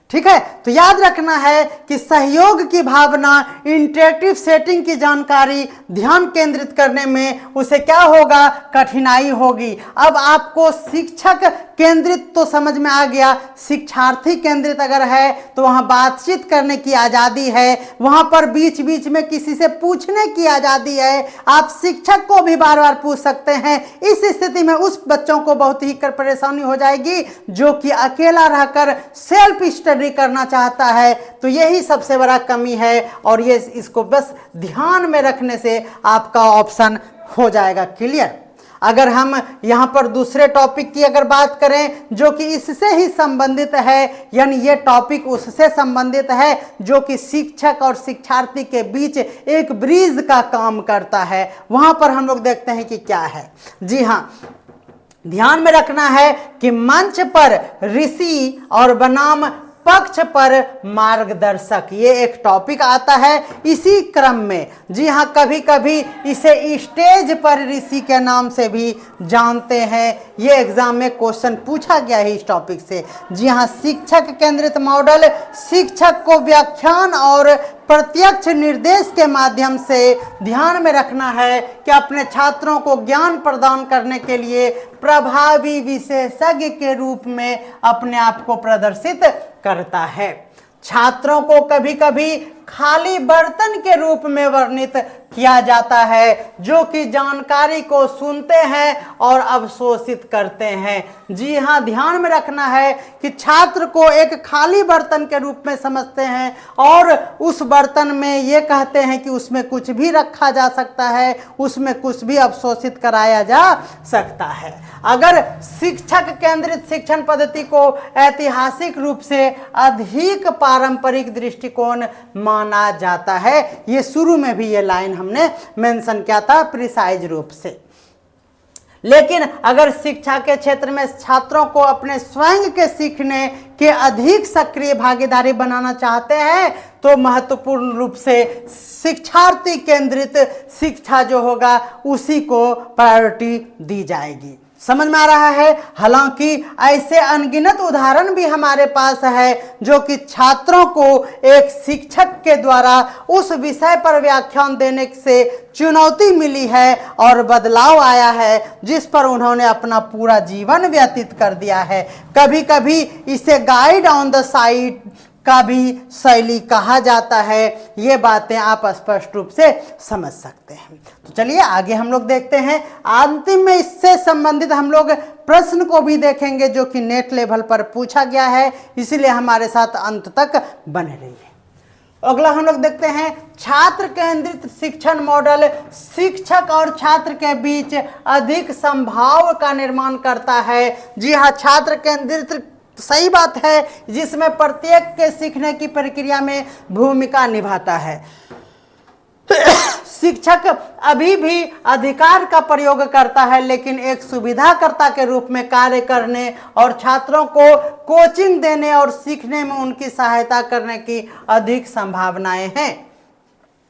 ठीक है, तो याद रखना है कि सहयोग की भावना, इंटरेक्टिव सेटिंग की जानकारी ध्यान केंद्रित करने में उसे क्या होगा, कठिनाई होगी। अब आपको शिक्षक केंद्रित तो समझ में आ गया, शिक्षार्थी केंद्रित अगर है तो वहां बातचीत करने की आजादी है, वहां पर बीच बीच में किसी से पूछने की आजादी है, आप शिक्षक को भी बार बार पूछ सकते हैं। इस स्थिति में उस बच्चों को बहुत ही परेशानी हो जाएगी जो कि अकेला रहकर सेल्फ स्टडी करना चाहता है। तो यही सबसे बड़ा कमी है और ये इसको बस ध्यान में रखने से आपका ऑप्शन हो जाएगा क्लियर। अगर हम यहाँ पर दूसरे टॉपिक की अगर बात करें जो कि इससे ही संबंधित है, यानी ये टॉपिक उससे संबंधित है जो कि शिक्षक और शिक्षार्थी के बीच एक ब्रिज का काम करता है, वहां पर हम लोग देखते हैं कि क्या है। जी हाँ, ध्यान में रखना है कि मंच पर ऋषि और बनाम पक्ष पर मार्गदर्शक, ये एक टॉपिक आता है इसी क्रम में। जी हाँ, कभी कभी इसे स्टेज पर ऋषि के नाम से भी जानते हैं। ये एग्जाम में क्वेश्चन पूछा गया है इस टॉपिक से। जी हाँ, शिक्षक केंद्रित मॉडल शिक्षक को व्याख्यान और प्रत्यक्ष निर्देश के माध्यम से ध्यान में रखना है कि अपने छात्रों को ज्ञान प्रदान करने के लिए प्रभावी विशेषज्ञ के रूप में अपने आप को प्रदर्शित करता है। छात्रों को कभी कभी खाली बर्तन के रूप में वर्णित किया जाता है जो कि जानकारी को सुनते हैं और अवशोषित करते हैं। जी हाँ, ध्यान में रखना है कि छात्र को एक खाली बर्तन के रूप में समझते हैं और उस बर्तन में ये कहते हैं कि उसमें कुछ भी रखा जा सकता है, उसमें कुछ भी अवशोषित कराया जा सकता है। अगर शिक्षक केंद्रित शिक्षण पद्धति को ऐतिहासिक रूप से अधिक पारंपरिक दृष्टिकोण माना जाता है, ये शुरू में भी ये लाइन हमने मेंशन किया था प्रिसाइज रूप से। लेकिन अगर शिक्षा के क्षेत्र में छात्रों को अपने स्वयं के सीखने के अधिक सक्रिय भागीदारी बनाना चाहते हैं तो महत्वपूर्ण रूप से शिक्षार्थी केंद्रित शिक्षा जो होगा उसी को प्रायोरिटी दी जाएगी। समझ में आ रहा है। हालांकि ऐसे अनगिनत उदाहरण भी हमारे पास है जो कि छात्रों को एक शिक्षक के द्वारा उस विषय पर व्याख्यान देने से चुनौती मिली है और बदलाव आया है जिस पर उन्होंने अपना पूरा जीवन व्यतीत कर दिया है। कभी कभी इसे गाइड ऑन द साइड का भी शैली कहा जाता है। ये बातें आप स्पष्ट रूप से समझ सकते हैं। तो चलिए आगे हम लोग देखते हैं। अंतिम में इससे संबंधित हम लोग प्रश्न को भी देखेंगे जो कि नेट लेवल पर पूछा गया है, इसीलिए हमारे साथ अंत तक बने रहिए। अगला हम लोग देखते हैं, छात्र केंद्रित शिक्षण मॉडल शिक्षक और छात्र के बीच अधिक संभाव का निर्माण करता है। जी हाँ, छात्र केंद्रित सही बात है, जिसमें प्रत्येक के सीखने की प्रक्रिया में भूमिका निभाता है। शिक्षक अभी भी अधिकार का प्रयोग करता है लेकिन एक सुविधाकर्ता के रूप में कार्य करने और छात्रों को कोचिंग देने और सीखने में उनकी सहायता करने की अधिक संभावनाएं हैं।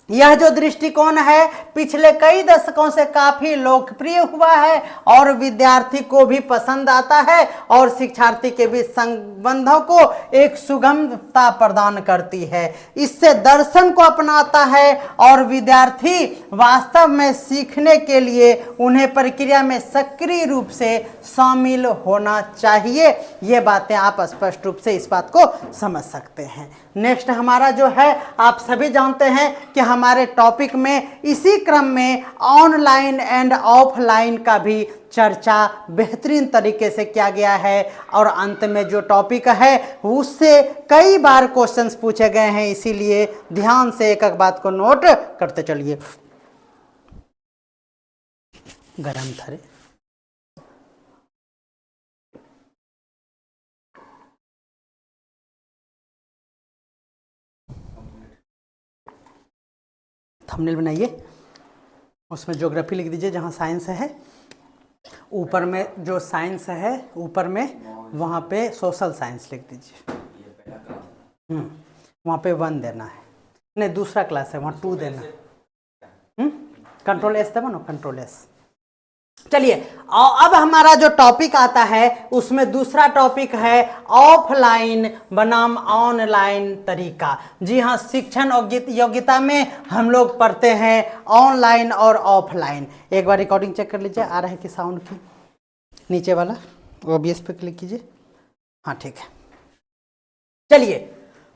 यह जो दृष्टिकोण है पिछले कई दशकों से काफी लोकप्रिय हुआ है और विद्यार्थी को भी पसंद आता है और शिक्षार्थी के बीच संबंधों को एक सुगमता प्रदान करती है। इससे दर्शन को अपनाता है और विद्यार्थी वास्तव में सीखने के लिए उन्हें प्रक्रिया में सक्रिय रूप से शामिल होना चाहिए। ये बातें आप स्पष्ट रूप से इस बात को समझ सकते हैं। नेक्स्ट हमारा जो है, आप सभी जानते हैं कि हमारे टॉपिक में इसी क्रम में ऑनलाइन एंड ऑफलाइन का भी चर्चा बेहतरीन तरीके से किया गया है और अंत में जो टॉपिक है उससे कई बार क्वेश्चंस पूछे गए हैं, इसीलिए ध्यान से एक एक बात को नोट करते चलिए। गरम था रे। थंबनेल बनाइए, उसमें ज्योग्राफी लिख दीजिए जहाँ साइंस है, ऊपर में जो साइंस है ऊपर में वहाँ पे सोशल साइंस लिख दीजिए। वहाँ पे 1 देना है, नहीं दूसरा क्लास है वहाँ 2 देना है। कंट्रोल एस दबा ना, कंट्रोल एस। चलिए अब हमारा जो टॉपिक आता है उसमें दूसरा टॉपिक है ऑफलाइन बनाम ऑनलाइन तरीका। जी हाँ, शिक्षण योग्यता में हम लोग पढ़ते हैं ऑनलाइन और ऑफलाइन। एक बार रिकॉर्डिंग चेक कर लीजिए, आ रहा है कि साउंड की, नीचे वाला OBS पे क्लिक कीजिए। हाँ ठीक है। चलिए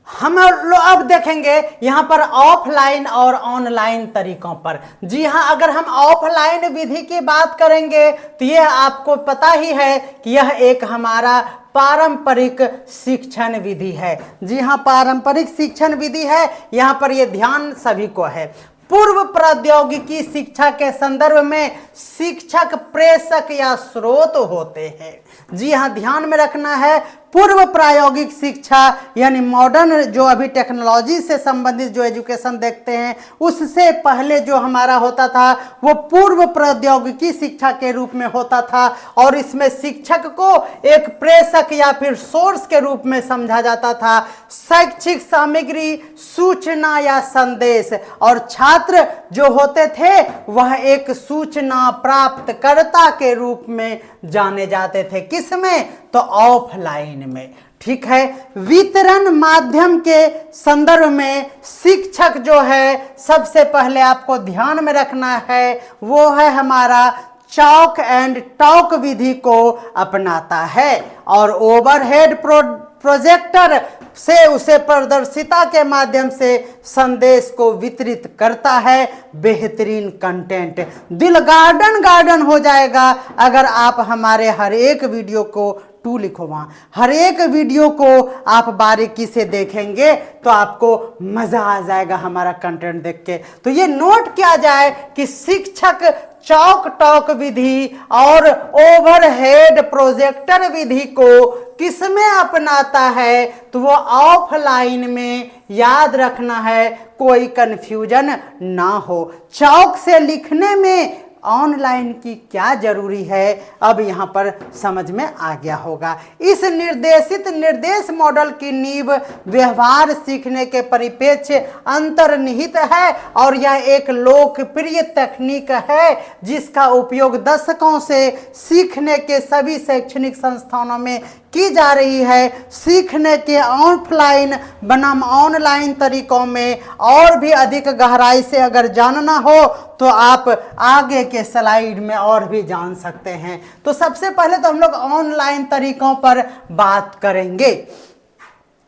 हम लोग अब देखेंगे यहाँ पर ऑफलाइन और ऑनलाइन तरीकों पर। जी हाँ, अगर हम ऑफलाइन विधि की बात करेंगे तो यह आपको पता ही है कि यह एक हमारा पारंपरिक शिक्षण विधि है। जी हाँ, पारंपरिक शिक्षण विधि है। यहाँ पर यह ध्यान सभी को है। पूर्व प्रौद्योगिकी शिक्षा के संदर्भ में शिक्षक प्रेषक या स्रोत होते हैं। जी हाँ, ध्यान में रखना है, पूर्व प्रायोगिक शिक्षा यानी मॉडर्न जो अभी टेक्नोलॉजी से संबंधित जो एजुकेशन देखते हैं, उससे पहले जो हमारा होता था वो पूर्व प्रौद्योगिकी शिक्षा के रूप में होता था और इसमें शिक्षक को एक प्रेषक या फिर सोर्स के रूप में समझा जाता था। शैक्षिक सामग्री, सूचना या संदेश, और छात्र जो होते थे वह एक सूचना प्राप्तकर्ता के रूप में जाने जाते थे। किसमें? तो ऑफलाइन में। ठीक है। वितरण माध्यम के संदर्भ में शिक्षक जो है सबसे पहले आपको ध्यान में रखना है वो है हमारा चॉक एंड टॉक विधि को अपनाता है और ओवरहेड प्रोजेक्टर से उसे प्रदर्शिता के माध्यम से संदेश को वितरित करता है। बेहतरीन कंटेंट, दिल गार्डन हो जाएगा अगर आप हमारे हर एक वीडियो को 2 लिखो, वहां हर एक वीडियो को आप बारीकी से देखेंगे तो आपको मजा आ जाएगा हमारा कंटेंट देख के। तो ये नोट किया जाए कि शिक्षक चॉक टॉक विधि और ओवरहेड प्रोजेक्टर विधि को किसमें अपनाता है तो वो ऑफलाइन में। याद रखना है, कोई कंफ्यूजन ना हो। चॉक से लिखने में ऑनलाइन की क्या जरूरी है, अब यहाँ पर समझ में आ गया होगा। इस निर्देश मॉडल की नींव व्यवहार सीखने के परिप्रेक्ष्य अंतर्निहित है और यह एक लोकप्रिय तकनीक है जिसका उपयोग दशकों से सीखने के सभी शैक्षणिक संस्थानों में की जा रही है। सीखने के ऑफलाइन बनाम ऑनलाइन तरीकों में और भी अधिक गहराई से अगर जानना हो तो आप आगे के स्लाइड में और भी जान सकते हैं। तो सबसे पहले तो हम लोग ऑनलाइन तरीकों पर बात करेंगे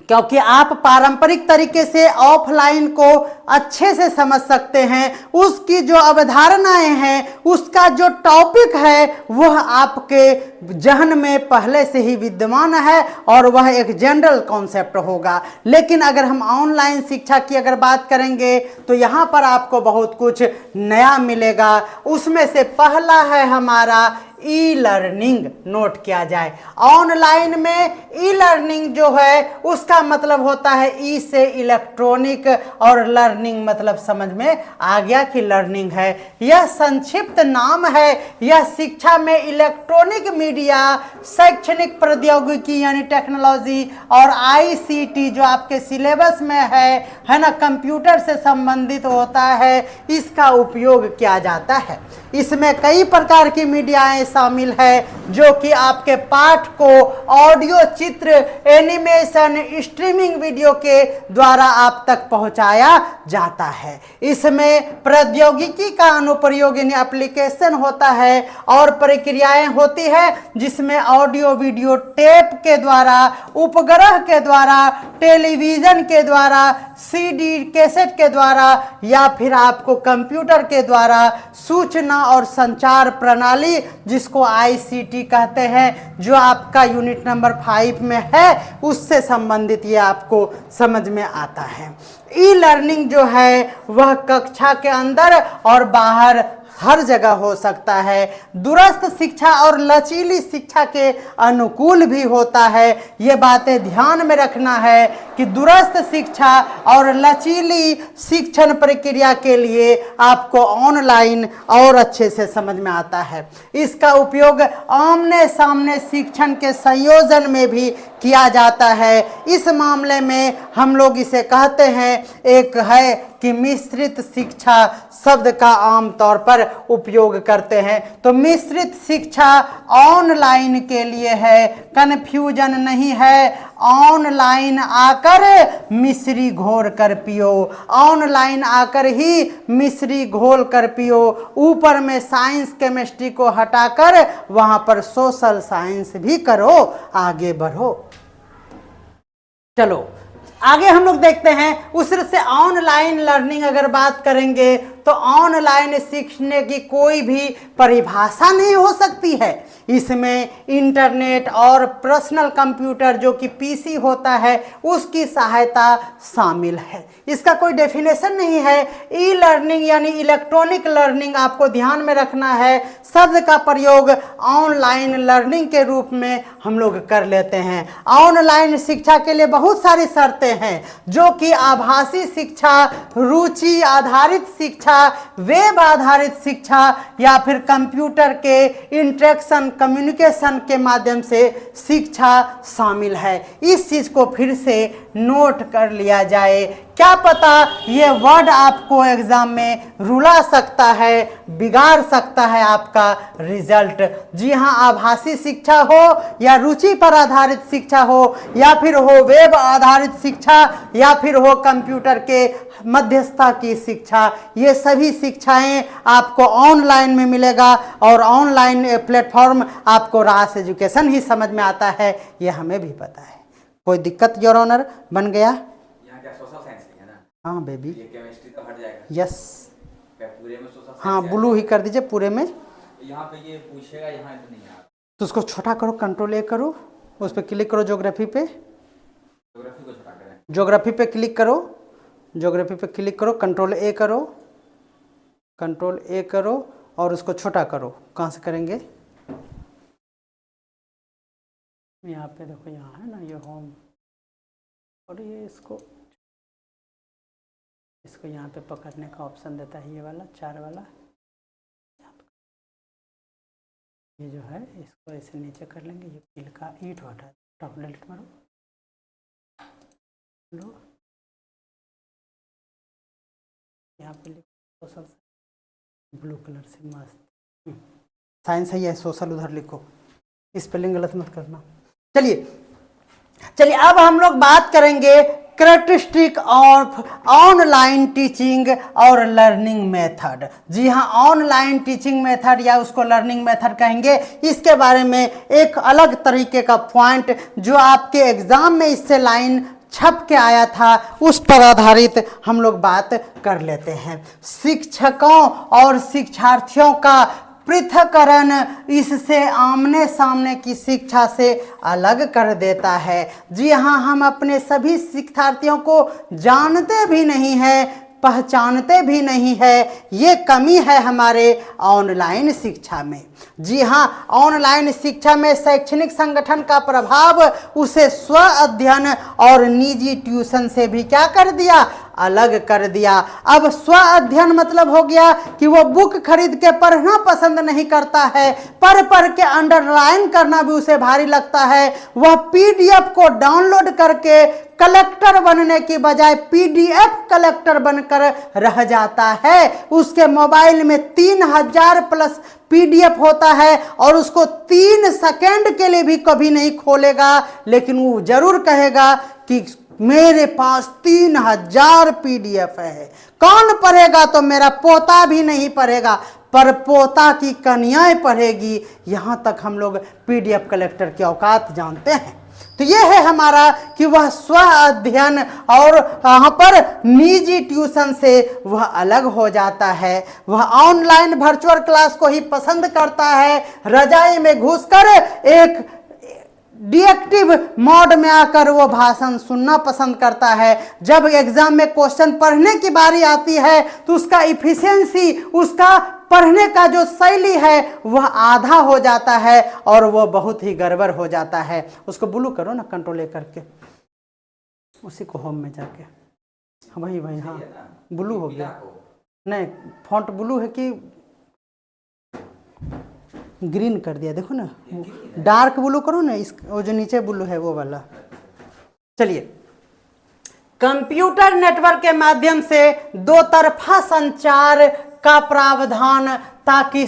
क्योंकि आप पारंपरिक तरीके से ऑफलाइन को अच्छे से समझ सकते हैं। उसकी जो अवधारणाएं हैं, उसका जो टॉपिक है वह आपके जहन में पहले से ही विद्यमान है और वह एक जनरल कॉन्सेप्ट होगा। लेकिन अगर हम ऑनलाइन शिक्षा की अगर बात करेंगे तो यहाँ पर आपको बहुत कुछ नया मिलेगा। उसमें से पहला है हमारा ई लर्निंग। नोट किया जाए, ऑनलाइन में ई लर्निंग जो है उसका मतलब होता है ई से इलेक्ट्रॉनिक और लर्निंग मतलब समझ में आ गया कि लर्निंग है। यह संक्षिप्त नाम है। यह शिक्षा में इलेक्ट्रॉनिक मीडिया, शैक्षणिक प्रौद्योगिकी यानी टेक्नोलॉजी और ICT जो आपके सिलेबस में है ना, कंप्यूटर से संबंधित होता है, इसका उपयोग किया जाता है। इसमें कई प्रकार की मीडियाएं शामिल है जो कि आपके पाठ को ऑडियो, चित्र, एनिमेशन, स्ट्रीमिंग वीडियो के द्वारा आप तक पहुंचाया जाता है। इसमें प्रौद्योगिकी का अनुप्रयोग यानी एप्लीकेशन होता है और प्रक्रियाएं होती है जिसमें ऑडियो, वीडियो, टेप के द्वारा, उपग्रह के द्वारा, टेलीविजन के द्वारा, CD, कैसेट के द्वारा या फिर आपको कंप्यूटर के द्वारा सूचना और संचार प्रणाली जिसको ICT कहते हैं, जो आपका यूनिट नंबर 5 में है, उससे संबंधित ये आपको समझ में आता है। ई लर्निंग जो है वह कक्षा के अंदर और बाहर हर जगह हो सकता है। दूरस्थ शिक्षा और लचीली शिक्षा के अनुकूल भी होता है। ये बातें ध्यान में रखना है कि दूरस्थ शिक्षा और लचीली शिक्षण प्रक्रिया के लिए आपको ऑनलाइन और अच्छे से समझ में आता है। इसका उपयोग आमने सामने शिक्षण के संयोजन में भी किया जाता है। इस मामले में हम लोग इसे कहते हैं, एक है कि मिश्रित शिक्षा शब्द का आमतौर पर उपयोग करते हैं। तो मिश्रित शिक्षा ऑनलाइन के लिए है, कन्फ्यूजन नहीं है। ऑनलाइन आकर मिश्री घोर कर पियो, ऑनलाइन आकर ही मिश्री घोल कर पियो। ऊपर में साइंस केमिस्ट्री को हटाकर वहां पर सोशल साइंस भी करो, आगे बढ़ो। चलो आगे हम लोग देखते हैं। उसी से ऑनलाइन लर्निंग अगर बात करेंगे तो ऑनलाइन सीखने की कोई भी परिभाषा नहीं हो सकती है। इसमें इंटरनेट और पर्सनल कंप्यूटर जो कि पीसी होता है उसकी सहायता शामिल है। इसका कोई डेफिनेशन नहीं है। ई लर्निंग यानी इलेक्ट्रॉनिक लर्निंग आपको ध्यान में रखना है। शब्द का प्रयोग ऑनलाइन लर्निंग के रूप में हम लोग कर लेते हैं। ऑनलाइन शिक्षा के लिए बहुत सारी शर्तें हैं, जो कि आभासी शिक्षा, रुचि आधारित शिक्षा, वेब आधारित शिक्षा या फिर कंप्यूटर के इंटरेक्शन कम्युनिकेशन के माध्यम से शिक्षा शामिल है। इस चीज को फिर से नोट कर लिया जाए। क्या पता ये वर्ड आपको एग्जाम में रुला सकता है, बिगाड़ सकता है आपका रिजल्ट। जी हाँ, आभासी शिक्षा हो या रुचि पर आधारित शिक्षा हो या फिर हो वेब आधारित शिक्षा या फिर हो कंप्यूटर के मध्यस्थता की शिक्षा, ये सभी शिक्षाएं आपको ऑनलाइन में मिलेगा। और ऑनलाइन प्लेटफॉर्म आपको रास एजुकेशन ही समझ में आता है, ये हमें भी पता है। कोई दिक्कत योर ऑनर बन गया? यहाँ क्या सोशल साइंस नहीं है ना? हाँ बेबी, ये केमिस्ट्री तो हट जाएगा। यस, क्या पूरे में सोशल साइंस? हाँ ब्लू ही कर दीजिए पूरे में। यहाँ पे ये पूछेगा, यहाँ तो नहीं है। तो उसको छोटा करो, कंट्रोल ए करो, उस पर क्लिक करो, ज्योग्राफी पे, ज्योग्राफी को छोटा करें। ज्योग्राफी पे क्लिक करो, ज्योग्राफी पे क्लिक करो, कंट्रोल ए करो, कंट्रोल ए करो और उसको छोटा करो। कहाँ से करेंगे? यहाँ पे देखो, यहाँ है ना ये होम, और ये इसको यहाँ पे पकड़ने का ऑप्शन देता है, ये वाला 4 वाला। ये जो है इसको ऐसे नीचे कर लेंगे, ये पिल का ईट हटा, टॉप डिलीट मारो, लो यहाँ पे लिखो सोशल, ब्लू कलर से मस्त साइंस है, ये सोशल उधर लिखो, स्पेलिंग गलत मत करना। चलिए अब हम लोग बात करेंगे कैरेक्टरिस्टिक ऑफ ऑनलाइन टीचिंग और लर्निंग मेथड। जी हाँ, ऑनलाइन टीचिंग मेथड या उसको लर्निंग मेथड कहेंगे। इसके बारे में एक अलग तरीके का पॉइंट जो आपके एग्जाम में इससे लाइन छप के आया था, उस पर आधारित हम लोग बात कर लेते हैं। शिक्षकों और शिक्षार्थियों का पृथक्करण इससे आमने सामने की शिक्षा से अलग कर देता है। जी हाँ, हम अपने सभी शिक्षार्थियों को जानते भी नहीं हैं, पहचानते भी नहीं है। ये कमी है हमारे ऑनलाइन शिक्षा में। जी हाँ, ऑनलाइन शिक्षा में शैक्षणिक संगठन का प्रभाव उसे स्व अध्ययन और निजी ट्यूशन से भी क्या कर दिया? अलग कर दिया। अब स्व अध्ययन मतलब हो गया कि वो बुक खरीद के पढ़ना पसंद नहीं करता है, पढ़ के अंडरलाइन करना भी उसे भारी लगता है। वह पीडीएफ को डाउनलोड करके कलेक्टर बनने की बजाय पीडीएफ कलेक्टर बनकर रह जाता है। उसके मोबाइल में 3000 प्लस पीडीएफ होता है और उसको 3 सेकंड के लिए भी कभी नहीं खोलेगा, लेकिन वो जरूर कहेगा कि मेरे पास 3000 पीडीएफ है। कौन पढ़ेगा? तो मेरा पोता भी नहीं पढ़ेगा, पर पोता की कन्याएं पढ़ेगी। यहां तक हम लोग पीडीएफ कलेक्टर की औकात जानते हैं। तो यह है हमारा कि वह स्व अध्ययन और यहाँ पर निजी ट्यूशन से वह अलग हो जाता है। वह ऑनलाइन वर्चुअल क्लास को ही पसंद करता है। रजाई में घुसकर एक डिएक्टिव मोड में आकर वो भाषण सुनना पसंद करता है। जब एग्जाम में क्वेश्चन पढ़ने की बारी आती है तो उसका इफिशिएंसी, उसका पढ़ने का जो शैली है वह आधा हो जाता है और वह बहुत ही गड़बड़ हो जाता है। उसको ब्लू करो ना, कंट्रोल ए करके, उसी को होम में जाके, वही वही, हाँ ब्लू हो गया। नहीं, फॉन्ट ब्लू है कि ग्रीन कर दिया, देखो ना, डार्क ब्लू करो ना, इस वो जो नीचे ब्लू है वो वाला। चलिए, कंप्यूटर नेटवर्क के माध्यम से दो तरफा संचार का प्रावधान, ताकि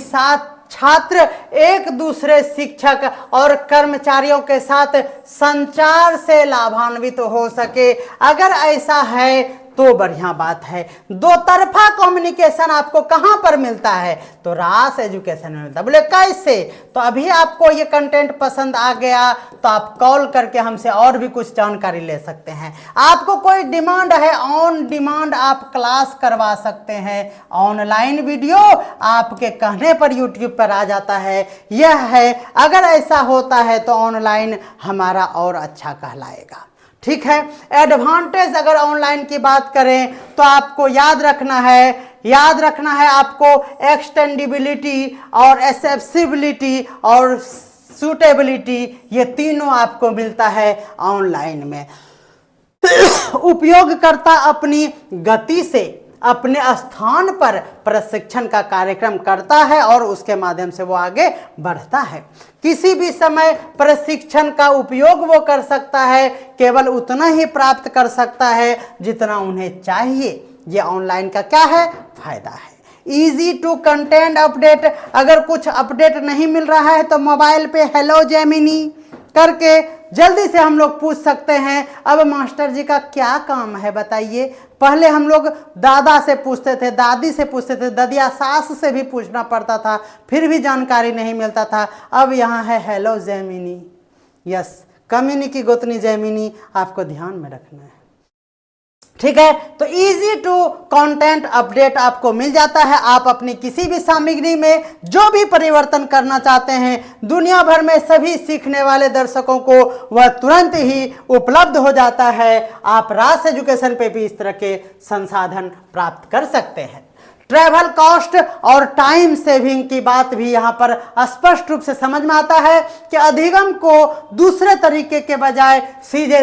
छात्र एक दूसरे शिक्षक और कर्मचारियों के साथ संचार से लाभान्वित हो सके। अगर ऐसा है तो बढ़िया बात है। दो तरफा कम्युनिकेशन आपको कहां पर मिलता है? तो रास एजुकेशन में मिलता है। बोले कैसे? तो अभी आपको ये कंटेंट पसंद आ गया तो आप कॉल करके हमसे और भी कुछ जानकारी ले सकते हैं। आपको कोई डिमांड है, ऑन डिमांड आप क्लास करवा सकते हैं। ऑनलाइन वीडियो आपके कहने पर यूट्यूब पर आ जाता है। यह है, अगर ऐसा होता है तो ऑनलाइन हमारा और अच्छा कहलाएगा। ठीक है। एडवांटेज अगर ऑनलाइन की बात करें तो आपको याद रखना है आपको एक्सटेंडिबिलिटी और एक्सेसिबिलिटी और सूटेबिलिटी, ये तीनों आपको मिलता है ऑनलाइन में। उपयोगकर्ता अपनी गति से अपने स्थान पर प्रशिक्षण का कार्यक्रम करता है और उसके माध्यम से वो आगे बढ़ता है। किसी भी समय प्रशिक्षण का उपयोग वो कर सकता है, केवल उतना ही प्राप्त कर सकता है जितना उन्हें चाहिए। ये ऑनलाइन का क्या है? फायदा है। इजी टू कंटेंट अपडेट, अगर कुछ अपडेट नहीं मिल रहा है तो मोबाइल पे हेलो जेमिनी करके जल्दी से हम लोग पूछ सकते हैं। अब मास्टर जी का क्या काम है बताइए? पहले हम लोग दादा से पूछते थे, दादी से पूछते थे, ददिया सास से भी पूछना पड़ता था, फिर भी जानकारी नहीं मिलता था। अब यहाँ है हेलो जेमिनी। यस, कम्युनी की गोतनी जेमिनी आपको ध्यान में रखना है। ठीक है। तो इजी टू कंटेंट अपडेट आपको मिल जाता है। आप अपनी किसी भी सामग्री में जो भी परिवर्तन करना चाहते हैं, दुनिया भर में सभी सीखने वाले दर्शकों को वह तुरंत ही उपलब्ध हो जाता है। आप रास एजुकेशन पे भी इस तरह के संसाधन प्राप्त कर सकते हैं। ट्रैवल कॉस्ट और टाइम सेविंग की बात भी यहाँ पर स्पष्ट रूप से समझ में आता है कि अधिगम को दूसरे तरीके के बजाय सीधे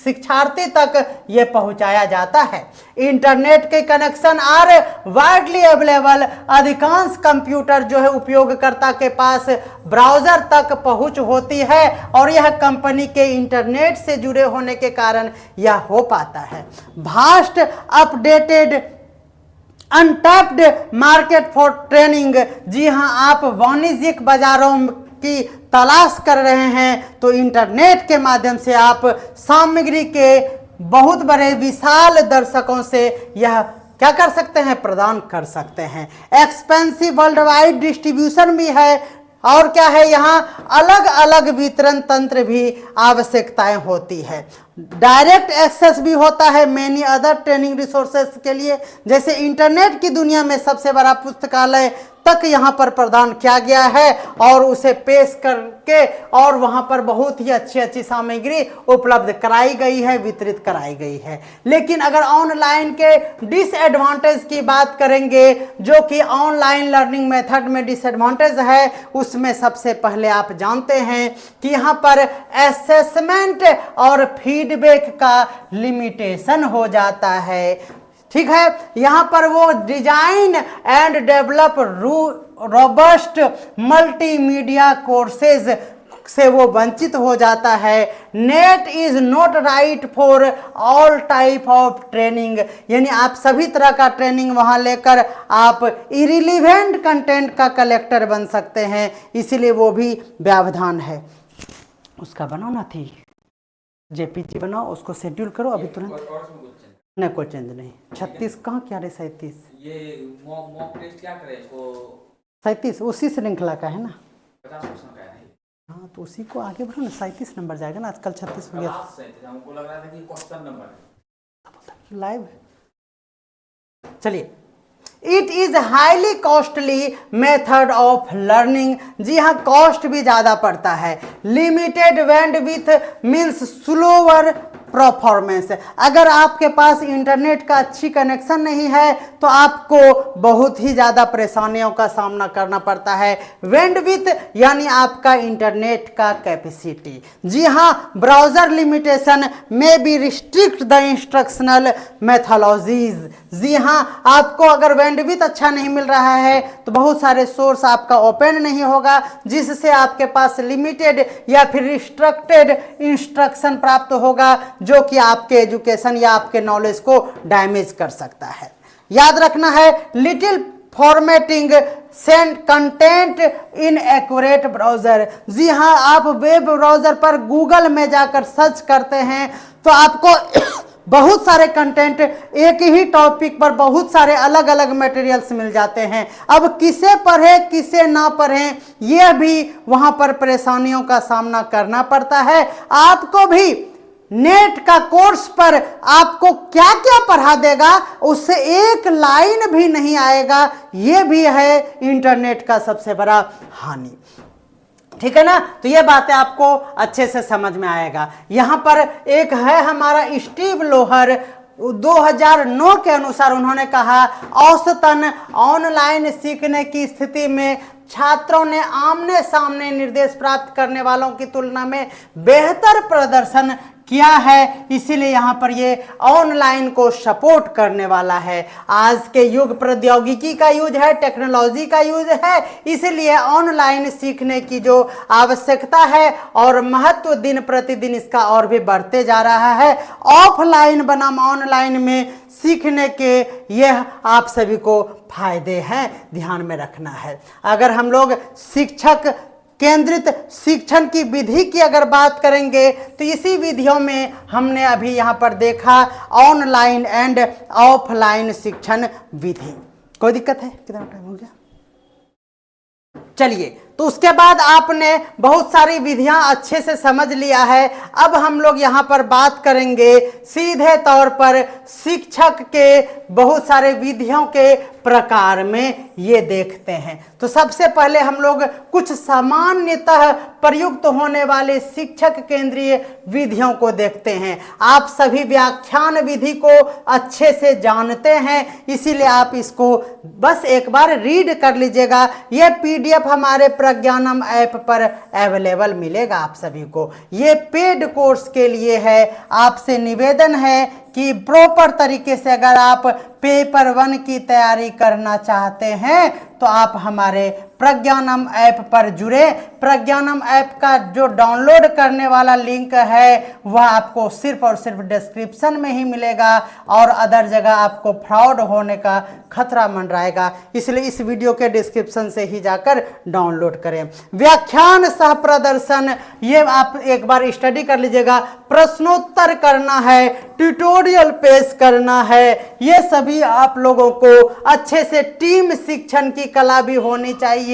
शिक्षार्थी तक ये पहुंचाया जाता है। इंटरनेट के कनेक्शन आर वाइडली अवेलेबल। अधिकांश कंप्यूटर जो है उपयोगकर्ता के पास ब्राउजर तक पहुंच होती है और यह कंपनी के इंटरनेट से जुड़े होने के कारण यह हो पाता है। Vast updated untapped market for training. जी हाँ, आप वाणिज्यिक बाजारों की तलाश कर रहे हैं तो इंटरनेट के माध्यम से आप सामग्री के बहुत बड़े विशाल दर्शकों से यह क्या कर सकते हैं? प्रदान कर सकते हैं। एक्सपेंसिव वर्ल्ड वाइड डिस्ट्रीब्यूशन भी है और क्या है, यहाँ अलग अलग वितरण तंत्र भी आवश्यकताएं होती है। डायरेक्ट एक्सेस भी होता है मेनी अदर ट्रेनिंग रिसोर्सेज के लिए, जैसे इंटरनेट की दुनिया में सबसे बड़ा पुस्तकालय तक यहाँ पर प्रदान किया गया है और उसे पेश करके और वहाँ पर बहुत ही अच्छी अच्छी सामग्री उपलब्ध कराई गई है, वितरित कराई गई है। लेकिन अगर ऑनलाइन के डिसएडवांटेज की बात करेंगे, जो कि ऑनलाइन लर्निंग मेथड में डिसएडवांटेज है, उसमें सबसे पहले आप जानते हैं कि यहाँ पर असेसमेंट और फीडबैक का लिमिटेशन हो जाता है। ठीक है। यहाँ पर वो design and develop robust multimedia courses से वो वंचित हो जाता है। Net is not right for all type of training, यानी आप सभी तरह का ट्रेनिंग वहाँ लेकर आप इरिलीवेंट कंटेंट का कलेक्टर बन सकते हैं, इसीलिए वो भी व्यवधान है। उसका बनाओ ना थी जेपीजी बनाओ, उसको शेड्यूल करो अभी तुरंत। नहीं, कोई चेंज नहीं। 36 कहाँ क्या रे? 37 ये मॉक टेस्ट क्या करें इसको? 37 उसी श्रृंखला का है ना? 50% का है। हाँ, तो उसी को आगे बढ़ो ना, 37 नंबर जाएगा ना। आजकल 36 हो गया। हमको लग रहा था कि क्वेश्चन नंबर है लाइव। चलिए, it is highly costly method of learning. जी हाँ, कॉस्ट भी ज़्यादा पड़ता है। Limited bandwidth means slower performance. अगर आपके पास इंटरनेट का अच्छी कनेक्शन नहीं है तो आपको बहुत ही ज़्यादा परेशानियों का सामना करना पड़ता है। बैंडविड्थ यानी आपका इंटरनेट का कैपेसिटी। जी हाँ, ब्राउज़र लिमिटेशन में बी रिस्ट्रिक्ट द इंस्ट्रक्शनल मेथोलॉजीज। जी हाँ, आपको अगर बैंडविड्थ अच्छा नहीं मिल रहा है तो बहुत सारे सोर्स आपका ओपन नहीं होगा, जिससे आपके पास लिमिटेड या फिर रिस्ट्रिक्टेड इंस्ट्रक्शन प्राप्त होगा, जो कि आपके एजुकेशन या आपके नॉलेज को डैमेज कर सकता है। याद रखना है, little formatting send content in accurate browser. जी हाँ, आप वेब ब्राउजर पर गूगल में जाकर सर्च करते हैं तो आपको बहुत सारे कंटेंट एक ही टॉपिक पर बहुत सारे अलग अलग मटेरियल्स मिल जाते हैं। अब किसे पढ़ें किसे ना पढ़ें, यह भी वहाँ पर परेशानियों का सामना करना पड़ता है। आपको भी नेट का कोर्स पर आपको क्या क्या पढ़ा देगा, उससे एक लाइन भी नहीं आएगा। ये भी है इंटरनेट का सबसे बड़ा हानि। ठीक है ना, तो ये बातें आपको अच्छे से समझ में आएगा। यहाँ पर एक है हमारा स्टीव लोहर, 2009 के अनुसार उन्होंने कहा, औसतन ऑनलाइन सीखने की स्थिति में छात्रों ने आमने सामने निर्देश प्राप्त करने वालों की तुलना में बेहतर प्रदर्शन किया है। इसीलिए यहाँ पर ये ऑनलाइन को सपोर्ट करने वाला है। आज के युग प्रौद्योगिकी का यूज है, टेक्नोलॉजी का यूज है, इसलिए ऑनलाइन सीखने की जो आवश्यकता है और महत्व दिन प्रतिदिन इसका और भी बढ़ते जा रहा है। ऑफलाइन बनाम ऑनलाइन में सीखने के यह आप सभी को फायदे हैं, ध्यान में रखना है। अगर हम लोग शिक्षक केंद्रित शिक्षण की विधि की अगर बात करेंगे तो इसी विधियों में हमने अभी यहाँ पर देखा ऑनलाइन एंड ऑफलाइन शिक्षण विधि। कोई दिक्कत है? कितना टाइम हो गया? चलिए, तो उसके बाद आपने बहुत सारी विधियां अच्छे से समझ लिया है। अब हम लोग यहाँ पर बात करेंगे सीधे तौर पर शिक्षक के बहुत सारे विधियों के प्रकार में ये देखते हैं। तो सबसे पहले हम लोग कुछ सामान्यतः प्रयुक्त होने वाले शिक्षक केंद्रीय विधियों को देखते हैं। आप सभी व्याख्यान विधि को अच्छे से जानते हैं, इसीलिए आप इसको बस एक बार रीड कर लीजिएगा। ये पीडीएफ हमारे प्रज्ञानम ऐप पर अवेलेबल मिलेगा आप सभी को। ये पेड कोर्स के लिए है। आपसे निवेदन है कि प्रॉपर तरीके से अगर आप पेपर 1 की तैयारी करना चाहते हैं तो आप हमारे प्रज्ञानम ऐप पर जुड़े। प्रज्ञानम ऐप का जो डाउनलोड करने वाला लिंक है वह आपको सिर्फ और सिर्फ डिस्क्रिप्शन में ही मिलेगा और अदर जगह आपको फ्रॉड होने का खतरा मंडराएगा, इसलिए इस वीडियो के डिस्क्रिप्शन से ही जाकर डाउनलोड करें। व्याख्यान सह प्रदर्शन, ये आप एक बार स्टडी कर लीजिएगा। प्रश्नोत्तर करना है, ट्यूटोरियल पेश करना है, ये सभी आप लोगों को अच्छे से टीम शिक्षण की कला भी होनी चाहिए।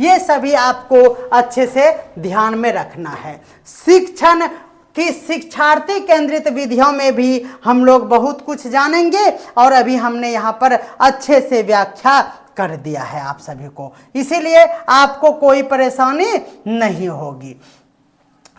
ये सभी आपको अच्छे से ध्यान में रखना है। शिक्षण कि शिक्षार्थी केंद्रित विधियों में भी हम लोग बहुत कुछ जानेंगे और अभी हमने यहाँ पर अच्छे से व्याख्या कर दिया है आप सभी को, इसीलिए आपको कोई परेशानी नहीं होगी।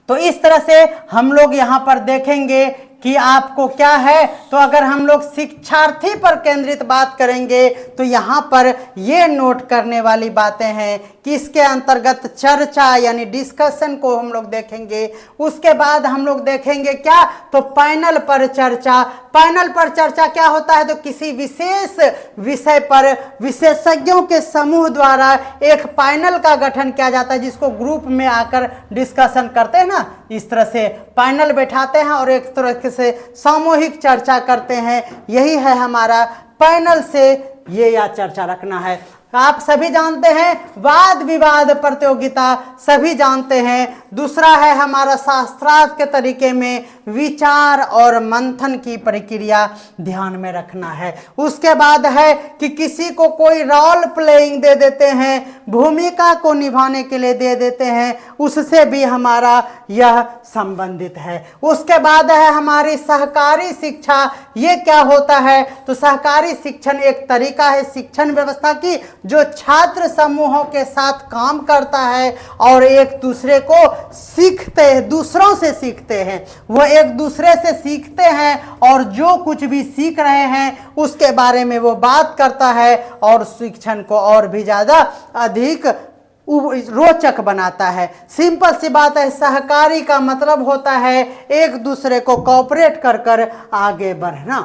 तो इस तरह से हम लोग यहाँ पर देखेंगे कि आपको क्या है। तो अगर हम लोग शिक्षार्थी पर केंद्रित बात करेंगे तो यहाँ पर ये नोट करने वाली बातें हैं कि इसके अंतर्गत चर्चा यानी डिस्कशन को हम लोग देखेंगे। उसके बाद हम लोग देखेंगे क्या, तो पैनल पर चर्चा। पैनल पर चर्चा क्या होता है, तो किसी विशेष विषय पर विशेषज्ञों के समूह द्वारा एक पैनल का गठन किया जाता है, जिसको ग्रुप में आकर डिस्कशन करते हैं ना, इस तरह से पैनल बैठाते हैं और एक तरह से सामूहिक चर्चा करते हैं। यही है हमारा पैनल से ये या चर्चा रखना है। आप सभी जानते हैं वाद विवाद प्रतियोगिता, सभी जानते हैं। दूसरा है हमारा शास्त्रार्थ के तरीके में विचार और मंथन की प्रक्रिया ध्यान में रखना है। उसके बाद है कि किसी को कोई रोल प्लेइंग दे देते हैं, भूमिका को निभाने के लिए दे देते हैं, उससे भी हमारा यह संबंधित है। उसके बाद है हमारी सहकारी शिक्षा। ये क्या होता है? तो सहकारी शिक्षण एक तरीका है शिक्षण व्यवस्था की जो छात्र समूहों के साथ काम करता है और एक दूसरे को सीखते हैं, दूसरों से सीखते हैं। वह एक दूसरे से सीखते हैं और जो कुछ भी सीख रहे हैं उसके बारे में वो बात करता है और शिक्षण को और भी ज़्यादा अधिक रोचक बनाता है। सिंपल सी बात है, सहकारी का मतलब होता है एक दूसरे को कोऑपरेट कर कर आगे बढ़ना।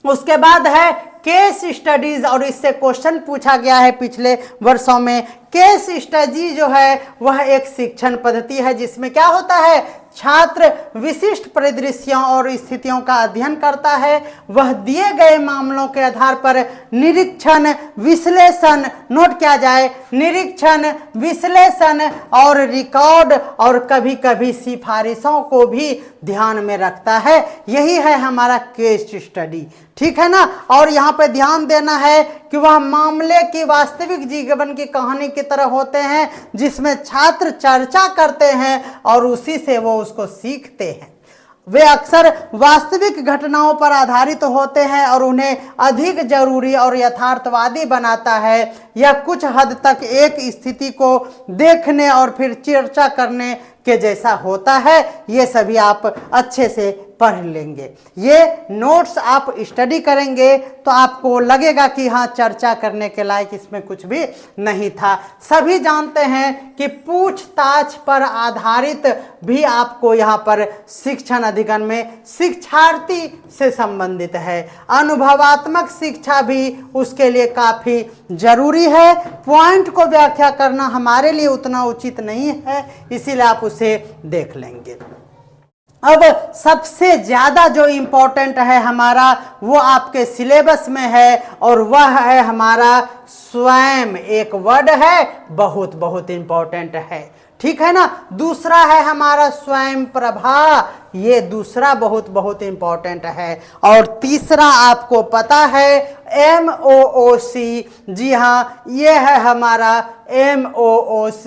उसके बाद है केस स्टडीज, और इससे क्वेश्चन पूछा गया है पिछले वर्षों में। केस स्टडी जो है वह एक शिक्षण पद्धति है जिसमें क्या होता है, छात्र विशिष्ट परिदृश्यों और स्थितियों का अध्ययन करता है। वह दिए गए मामलों के आधार पर निरीक्षण, विश्लेषण, नोट किया जाए, निरीक्षण, विश्लेषण और रिकॉर्ड और कभी कभी सिफारिशों को भी ध्यान में रखता है। यही है हमारा केस स्टडी, ठीक है ना। और यहाँ पे ध्यान देना है कि वह मामले की वास्तविक जीवन की कहानी की तरह होते हैं जिसमें छात्र चर्चा करते हैं और उसी से वो उसको सीखते हैं। वे अक्सर वास्तविक घटनाओं पर आधारित होते हैं और उन्हें अधिक जरूरी और यथार्थवादी बनाता है। यह कुछ हद तक एक स्थिति को देखने और फिर चर्चा करने के जैसा होता है। ये सभी आप अच्छे से पढ़ लेंगे। ये नोट्स आप स्टडी करेंगे तो आपको लगेगा कि हाँ, चर्चा करने के लायक इसमें कुछ भी नहीं था। सभी जानते हैं कि पूछताछ पर आधारित भी आपको यहाँ पर शिक्षण अधिगम में शिक्षार्थी से संबंधित है। अनुभवात्मक शिक्षा भी उसके लिए काफ़ी जरूरी है। पॉइंट को व्याख्या करना हमारे लिए उतना उचित नहीं है, इसीलिए आप उसे देख लेंगे। अब सबसे ज़्यादा जो इम्पोर्टेंट है हमारा वो आपके सिलेबस में है और वह है हमारा स्वयं। एक वर्ड है, बहुत बहुत इम्पोर्टेंट है, ठीक है ना। दूसरा है हमारा स्वयं प्रभा, ये दूसरा बहुत बहुत इम्पोर्टेंट है। और तीसरा आपको पता है MOOC, जी हाँ, ये है हमारा MOOC,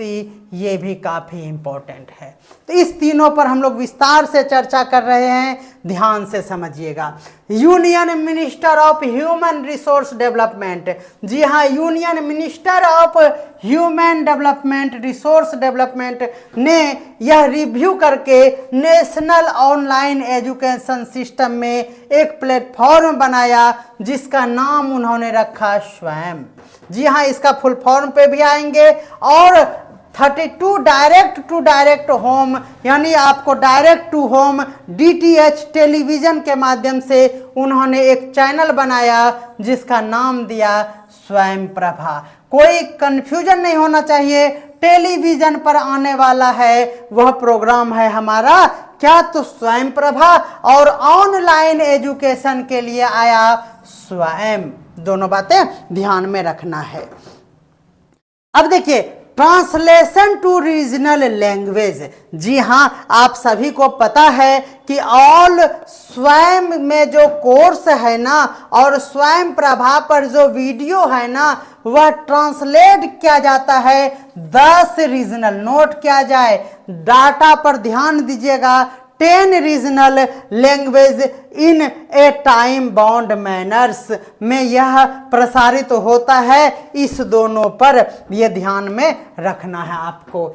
ये भी काफ़ी इम्पोर्टेंट है। तो इस तीनों पर हम लोग विस्तार से चर्चा कर रहे हैं, ध्यान से समझिएगा। Union minister of human resource development, जी हाँ, union minister of human development, resource development ने यह रिव्यू करके नेशनल ऑनलाइन एजुकेशन सिस्टम में एक प्लेटफॉर्म बनाया जिसका नाम उन्होंने रखा स्वयं। जी हाँ, इसका फुल फॉर्म पे भी आएंगे। और 32 डायरेक्ट टू डायरेक्ट होम, यानी आपको direct to home DTH television के माध्यम से उन्होंने एक चैनल बनाया जिसका नाम दिया स्वयं प्रभा। कोई कंफ्यूजन नहीं होना चाहिए, टेलीविज़न पर आने वाला है वह प्रोग्राम है हमारा क्या, तो स्वयं प्रभा, और ऑनलाइन एजुकेशन के लिए आया स्वयं। दोनों बातें ध्यान में रखना है। अब देखिए, ट्रांसलेशन टू रीजनल लैंग्वेज, जी हाँ, आप सभी को पता है कि ऑल स्वयं में जो कोर्स है ना और स्वयं प्रभा पर जो वीडियो है ना वह ट्रांसलेट किया जाता है 10 रीजनल, नोट किया जाए, डाटा पर ध्यान दीजिएगा, 10 regional language in A time bound manners में यह प्रसारित होता है। इस दोनों पर यह ध्यान में रखना है आपको।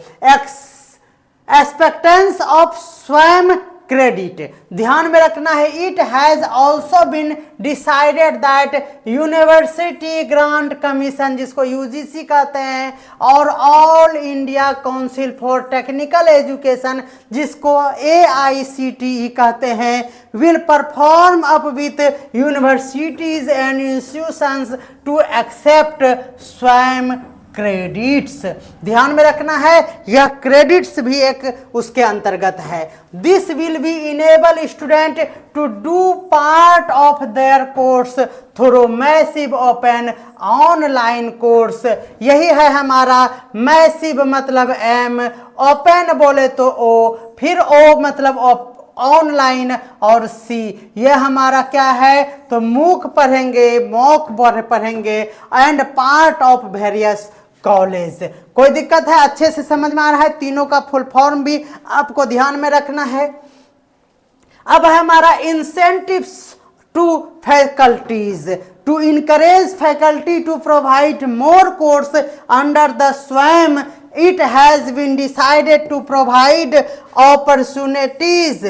एक्सपेक्टेंस ऑफ स्वयं क्रेडिट, ध्यान में रखना है। It has also been decided that university grant commission, जिसको UGC कहते हैं, और all India council for technical education, जिसको AICTE कहते हैं, will perform up with universities and institutions to accept Swayam credits. ध्यान में रखना है, यह क्रेडिट्स भी एक उसके अंतर्गत है। This will be enable student to do part of their course through massive open online course. यही है हमारा मैसिव मतलब M, ओपन बोले तो O, फिर O मतलब ऑनलाइन, और C ये हमारा क्या है, तो मूक पढ़ेंगे, मॉक पढ़ेंगे, and part of various college. कोई दिक्कत है? अच्छे से समझ में आ रहा है? तीनों का फुल फॉर्म भी आपको ध्यान में रखना है। अब है हमारा incentives to faculties, to encourage faculty to provide more course under the Swayam it has been decided to provide opportunities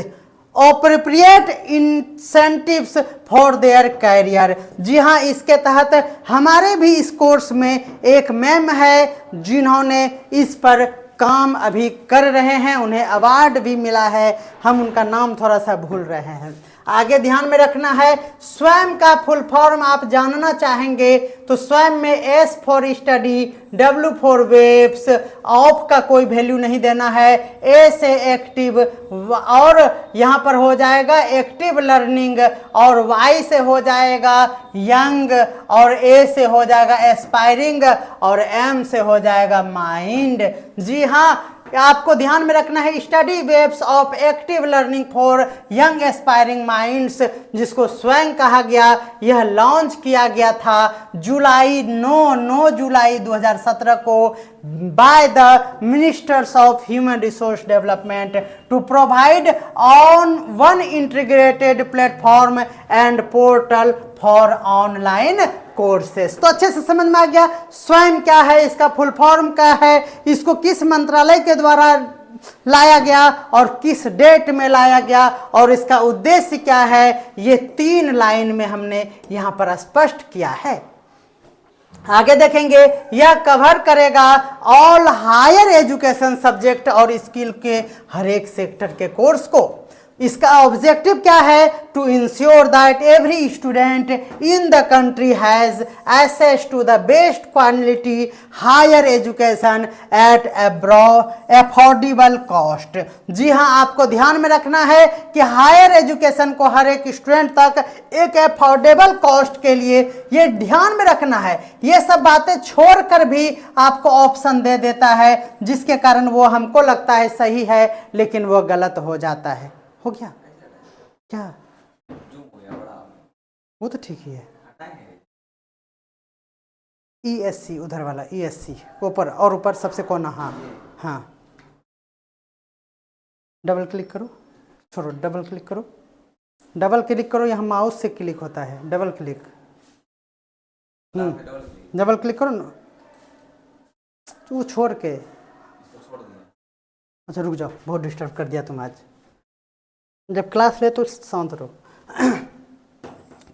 appropriate incentives for their career। जी हाँ, इसके तहत हमारे भी इस कोर्स में एक मैम है जिन्होंने इस पर काम अभी कर रहे हैं, उन्हें अवार्ड भी मिला है, हम उनका नाम थोड़ा सा भूल रहे हैं। आगे ध्यान में रखना है, स्वयं का फुल फॉर्म आप जानना चाहेंगे तो स्वयं में S for study, W for webs, of का कोई वैल्यू नहीं देना है, ए से एक्टिव और यहाँ पर हो जाएगा एक्टिव लर्निंग, और वाई से हो जाएगा यंग, और ए से हो जाएगा एस्पायरिंग, और एम से हो जाएगा माइंड। जी हाँ, आपको ध्यान में रखना है, study webs of active learning for young aspiring minds, जिसको स्वयं कहा गया, यह लॉन्च किया गया था जुलाई 9 जुलाई 2017 को by the ministers of human resource development to provide on one integrated platform and portal for online courses. तो अच्छे से समझ में आ गया स्वयं क्या है, इसका फुल फॉर्म क्या है, इसको किस मंत्रालय के द्वारा लाया गया और किस डेट में लाया गया और इसका उद्देश्य क्या है, ये 3 लाइन में हमने यहां पर स्पष्ट किया है। आगे देखेंगे, यह कवर करेगा ऑल हायर एजुकेशन सब्जेक्ट और स्किल के हर एक सेक्टर के कोर्स को। इसका ऑब्जेक्टिव क्या है? To ensure that every student in the country has access to the best quality higher education at affordable cost. जी हाँ, आपको ध्यान में रखना है कि हायर एजुकेशन को हर एक स्टूडेंट तक एक अफोर्डेबल कॉस्ट के लिए ये ध्यान में रखना है। ये सब बातें छोड़कर भी आपको ऑप्शन दे देता है, जिसके कारण वो हमको लगता है सही है लेकिन वो गलत हो जाता है। हो गया क्या? वो तो ठीक ही है। ESC उधर वाला ESC ऊपर, और ऊपर सबसे कोना। हाँ हाँ, डबल क्लिक करो, छोड़ो, डबल क्लिक करो, डबल क्लिक करो, यहाँ माउस से क्लिक होता है, डबल क्लिक, डबल क्लिक करो ना, वो छोड़ के। अच्छा रुक जाओ, बहुत डिस्टर्ब कर दिया तुम आज, जब क्लास ले तो शांत रहो।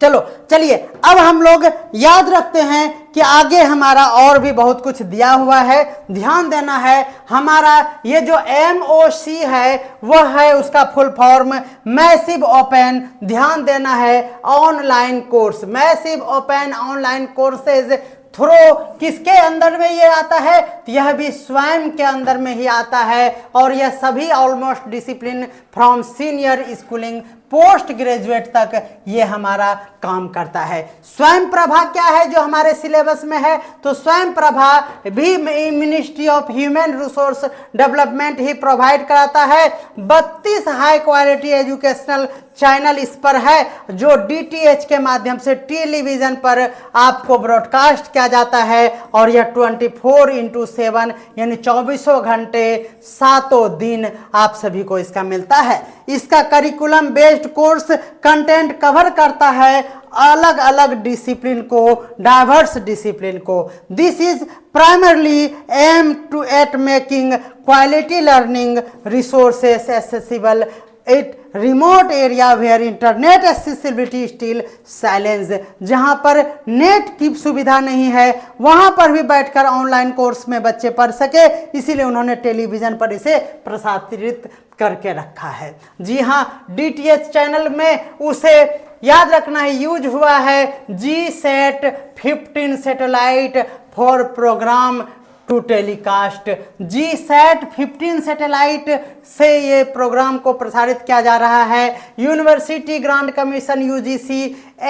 चलो चलिए, अब हम लोग याद रखते हैं कि आगे हमारा और भी बहुत कुछ दिया हुआ है, ध्यान देना है। हमारा ये जो MOC है वह है उसका फुल फॉर्म मैसिव ओपन, ध्यान देना है, online course, massive open online courses through किसके अंदर में ये आता है? तो यह भी स्वयं के अंदर में ही आता है, और यह सभी almost discipline from senior schooling post graduate तक ये हमारा काम करता है। स्वयं प्रभा क्या है जो हमारे सिलेबस में है? तो स्वयं प्रभा भी ministry of human resource development he provide कराता है। 32 हाई क्वालिटी एजुकेशनल चैनल इस पर है, जो DTH के माध्यम से टेलीविजन पर आपको ब्रॉडकास्ट किया जाता है, और यह 24x7 यानी 24 घंटे 7 दिन आप सभी को इसका मिलता है। इसका curriculum based course content cover करता है अलग अलग डिसिप्लिन को, डाइवर्स डिसिप्लिन को। This is primarily aim to at making quality learning resources accessible at remote area where internet accessibility still challenge. जहां पर नेट की सुविधा नहीं है वहां पर भी बैठकर ऑनलाइन कोर्स में बच्चे पढ़ सके, इसीलिए उन्होंने टेलीविजन पर इसे प्रसारित करके रखा है। जी हाँ, DTH चैनल में उसे याद रखना है यूज हुआ है GSAT 15 satellite for program to telecast. GSAT 15 satellite से ये प्रोग्राम को प्रसारित किया जा रहा है। University grant commission UGC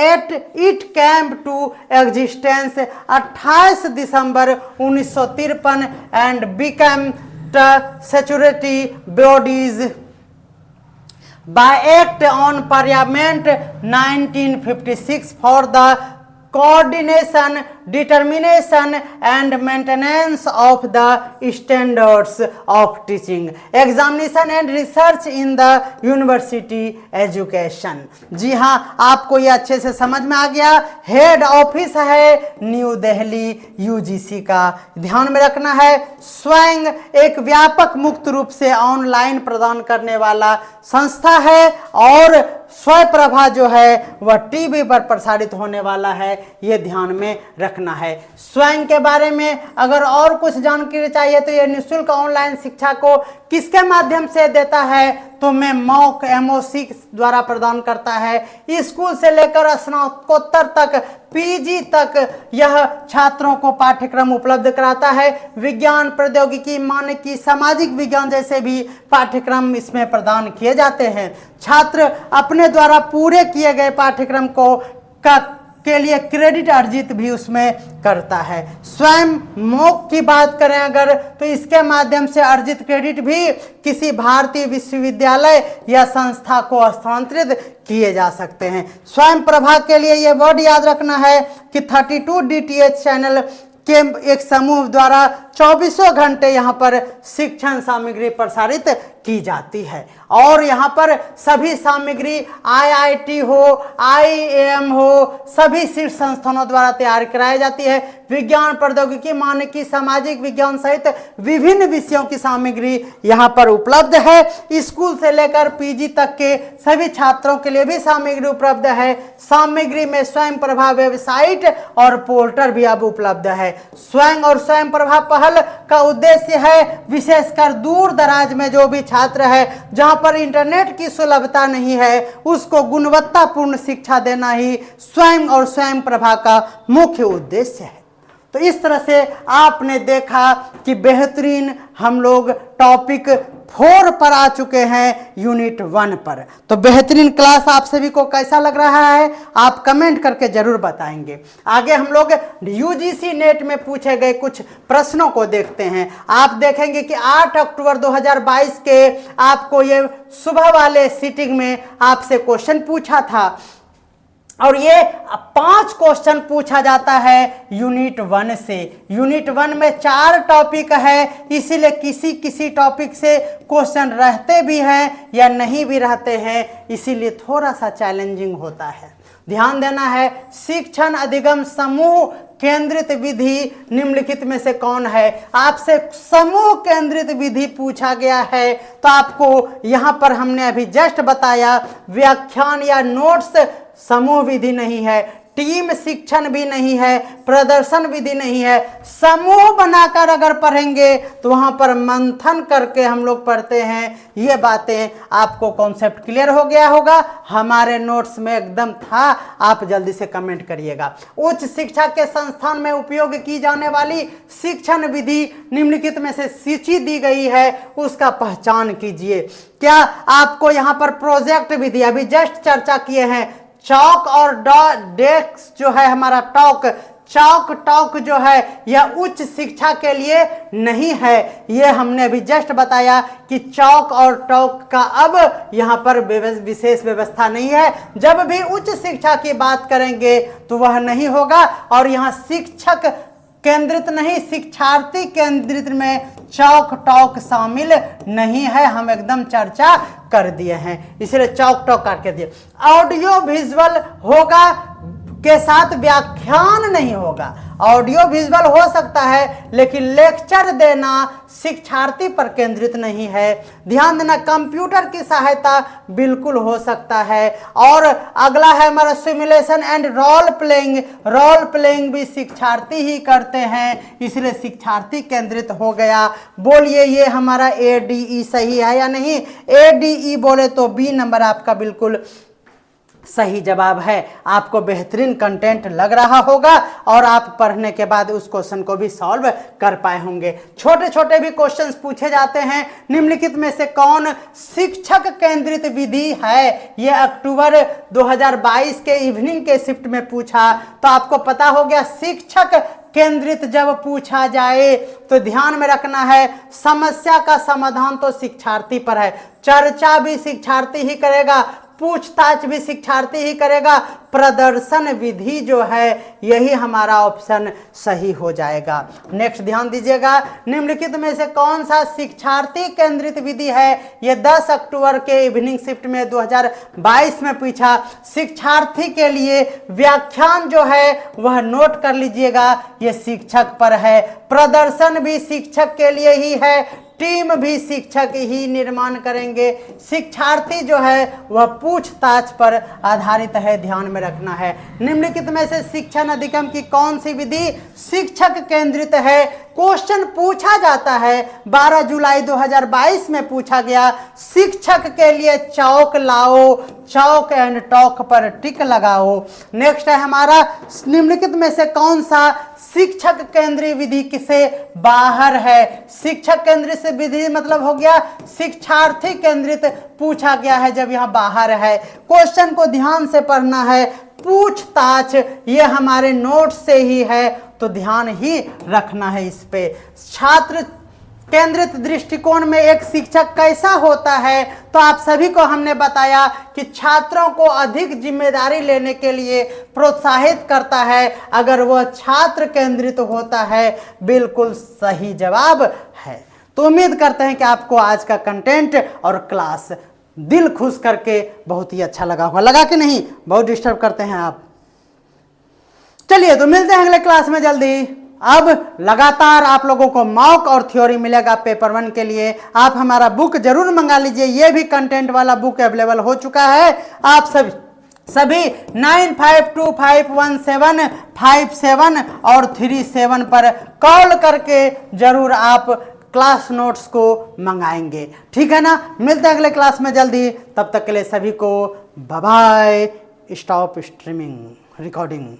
at it came to existence 28 December 1953 and become statutory bodies by Act on Parliament 1956 for the coordination, determination and maintenance of the standards of teaching, examination and research in the university education. जी हाँ, आपको ये अच्छे से समझ में आ गया। हेड ऑफिस है न्यू दिल्ली यूजीसी का। ध्यान में रखना है, स्वयं एक व्यापक मुक्त रूप से ऑनलाइन प्रदान करने वाला संस्था है और स्वप्रभा जो है वह टीवी पर प्रसारित होने वाला है, ये ध्यान में रखना है। स्वयं के बारे में अगर और कुछ जानकारी चाहिए तो ये निःशुल्क ऑनलाइन शिक्षा को किसके माध्यम से देता है, तो मैं मॉक एमओसी द्वारा प्रदान करता है। स्कूल से लेकर स्नातकोत्तर तक, पीजी तक यह छात्रों को पाठ्यक्रम उपलब्ध कराता है। विज्ञान, प्रौद्योगिकी, मानविकी, सामाजिक विज्ञान जैसे भी पाठ्यक्रम इसमें प्रदान किए जाते हैं। छात्र अपने द्वारा पूरे किए गए पाठ्यक्रम के लिए क्रेडिट अर्जित भी उसमें करता है। स्वयं मॉक की बात करें अगर, तो इसके माध्यम से अर्जित क्रेडिट भी किसी भारतीय विश्वविद्यालय या संस्था को हस्तांतरित किए जा सकते हैं। स्वयं प्रभा के लिए यह वर्ड याद रखना है कि 32 डीटीएच चैनल के एक समूह द्वारा 24 घंटे यहाँ पर शिक्षण सामग्री प्रसारित की जाती है और यहाँ पर सभी सामग्री आईआईटी हो, आईएएम हो, सभी शीर्ष संस्थानों द्वारा तैयार कराई जाती है। विज्ञान, प्रौद्योगिकी, मानविकी, सामाजिक विज्ञान सहित विभिन्न विषयों की सामग्री यहाँ पर उपलब्ध है। स्कूल से लेकर पीजी तक के सभी छात्रों के लिए भी सामग्री उपलब्ध है। सामग्री में स्वयं प्रभा वेबसाइट और पोर्टल भी अब उपलब्ध है। स्वयं और स्वयं प्रभा पहल का उद्देश्य है विशेषकर दूर दराज में जो भी छात्र है, जहां पर इंटरनेट की सुलभता नहीं है, उसको गुणवत्तापूर्ण शिक्षा देना ही स्वयं और स्वयं प्रभा का मुख्य उद्देश्य है। तो इस तरह से आपने देखा कि बेहतरीन हम लोग टॉपिक 4 पर आ चुके हैं यूनिट 1 पर। तो बेहतरीन क्लास आप सभी को कैसा लग रहा है आप कमेंट करके जरूर बताएंगे। आगे हम लोग यूजीसी नेट में पूछे गए कुछ प्रश्नों को देखते हैं। आप देखेंगे कि 8 अक्टूबर 2022 के आपको ये सुबह वाले सीटिंग में आपसे क्वेश्चन पूछा था और ये 5 क्वेश्चन पूछा जाता है यूनिट 1 से। यूनिट 1 में 4 टॉपिक है, इसीलिए किसी किसी टॉपिक से क्वेश्चन रहते भी हैं या नहीं भी रहते हैं, इसीलिए थोड़ा सा चैलेंजिंग होता है। ध्यान देना है, शिक्षण अधिगम समूह केंद्रित विधि निम्नलिखित में से कौन है। आपसे समूह केंद्रित विधि पूछा गया है तो आपको यहाँ पर हमने अभी जस्ट बताया, व्याख्यान या नोट्स समूह विधि नहीं है, टीम शिक्षण भी नहीं है, प्रदर्शन विधि नहीं है। समूह बनाकर अगर पढ़ेंगे तो वहां पर मंथन करके हम लोग पढ़ते हैं। ये बातें आपको कॉन्सेप्ट क्लियर हो गया होगा, हमारे नोट्स में एकदम था, आप जल्दी से कमेंट करिएगा। उच्च शिक्षा के संस्थान में उपयोग की जाने वाली शिक्षण विधि निम्नलिखित में से सूची दी गई है, उसका पहचान कीजिए। क्या आपको यहाँ पर प्रोजेक्ट विधि अभी जस्ट चर्चा किए हैं, चौक और डेस्क जो है हमारा टॉक जो है यह उच्च शिक्षा के लिए नहीं है। यह हमने अभी जस्ट बताया कि चौक और टॉक का अब यहाँ पर विशेष व्यवस्था नहीं है। जब भी उच्च शिक्षा की बात करेंगे तो वह नहीं होगा और यहाँ शिक्षक केंद्रित नहीं, शिक्षार्थी केंद्रित में चौक टॉक शामिल नहीं है, हम एकदम चर्चा कर दिए हैं, इसलिए चौक टॉक करके दिए। ऑडियो विजुअल होगा के साथ व्याख्यान नहीं होगा। ऑडियो विजुअल हो सकता है लेकिन लेक्चर देना शिक्षार्थी पर केंद्रित नहीं है। ध्यान देना, कंप्यूटर की सहायता बिल्कुल हो सकता है। और अगला है हमारा सिमुलेशन एंड रोल प्लेइंग भी शिक्षार्थी ही करते हैं, इसलिए शिक्षार्थी केंद्रित हो गया। बोलिए ये हमारा ADE सही है या नहीं? ADE बोले तो B नंबर आपका बिल्कुल सही जवाब है। आपको बेहतरीन कंटेंट लग रहा होगा और आप पढ़ने के बाद उस क्वेश्चन को भी सॉल्व कर पाए होंगे। छोटे छोटे भी क्वेश्चंस पूछे जाते हैं, निम्नलिखित में से कौन शिक्षक केंद्रित विधि है? यह अक्टूबर 2022 के इवनिंग के शिफ्ट में पूछा, तो आपको पता हो गया शिक्षक केंद्रित जब पूछा जाए तो ध्यान में रखना है समस्या का समाधान तो शिक्षार्थी पर है, चर्चा भी शिक्षार्थी ही करेगा, पूछताछ भी शिक्षार्थी ही करेगा, प्रदर्शन विधि जो है यही हमारा ऑप्शन सही हो जाएगा। नेक्स्ट ध्यान दीजिएगा, निम्नलिखित में से कौन सा शिक्षार्थी केंद्रित विधि है? ये 10 अक्टूबर के इवनिंग शिफ्ट में 2022 में पूछा। शिक्षार्थी के लिए व्याख्यान जो है वह नोट कर लीजिएगा, ये शिक्षक पर है। प्रदर्शन भी शिक्षक के लिए ही है, टीम भी शिक्षक ही निर्माण करेंगे। शिक्षार्थी जो है वह पूछताछ पर आधारित है, ध्यान में रखना है। निम्नलिखित में से शिक्षण अधिगम की कौन सी विधि शिक्षक केंद्रित है? क्वेश्चन पूछा जाता है, 12 जुलाई 2022 में पूछा गया, शिक्षक के लिए चौक लाओ, चौक एंड टॉक पर टिक लगाओ। नेक्स्ट है हमारा, निम्नलिखित में से कौन सा शिक्षक केंद्रीय विधि किसे बाहर है? शिक्षक केंद्रित से विधि मतलब हो गया शिक्षार्थी केंद्रित, पूछा गया है जब यह बाहर है। क्वेश्चन को ध्यान से पढ़ना है, पूछताछ ये हमारे नोट से ही है तो ध्यान ही रखना है इस पे। छात्र केंद्रित दृष्टिकोण में एक शिक्षक कैसा होता है? तो आप सभी को हमने बताया कि छात्रों को अधिक जिम्मेदारी लेने के लिए प्रोत्साहित करता है अगर वह छात्र केंद्रित होता है। बिल्कुल सही जवाब है। तो उम्मीद करते हैं कि आपको आज का कंटेंट और क्लास दिल खुश करके बहुत ही अच्छा लगा होगा। लगा कि नहीं? बहुत डिस्टर्ब करते हैं आप। चलिए तो मिलते हैं अगले क्लास में जल्दी। अब लगातार आप लोगों को मॉक और थ्योरी मिलेगा पेपर 1 के लिए। आप हमारा बुक जरूर मंगा लीजिए, ये भी कंटेंट वाला बुक अवेलेबल हो चुका है। आप सभी 95251757 और 37 पर कॉल करके जरूर आप क्लास नोट्स को मंगाएंगे, ठीक है ना? मिलते हैं अगले क्लास में जल्दी। तब तक के लिए सभी को bye bye. Stop streaming recording.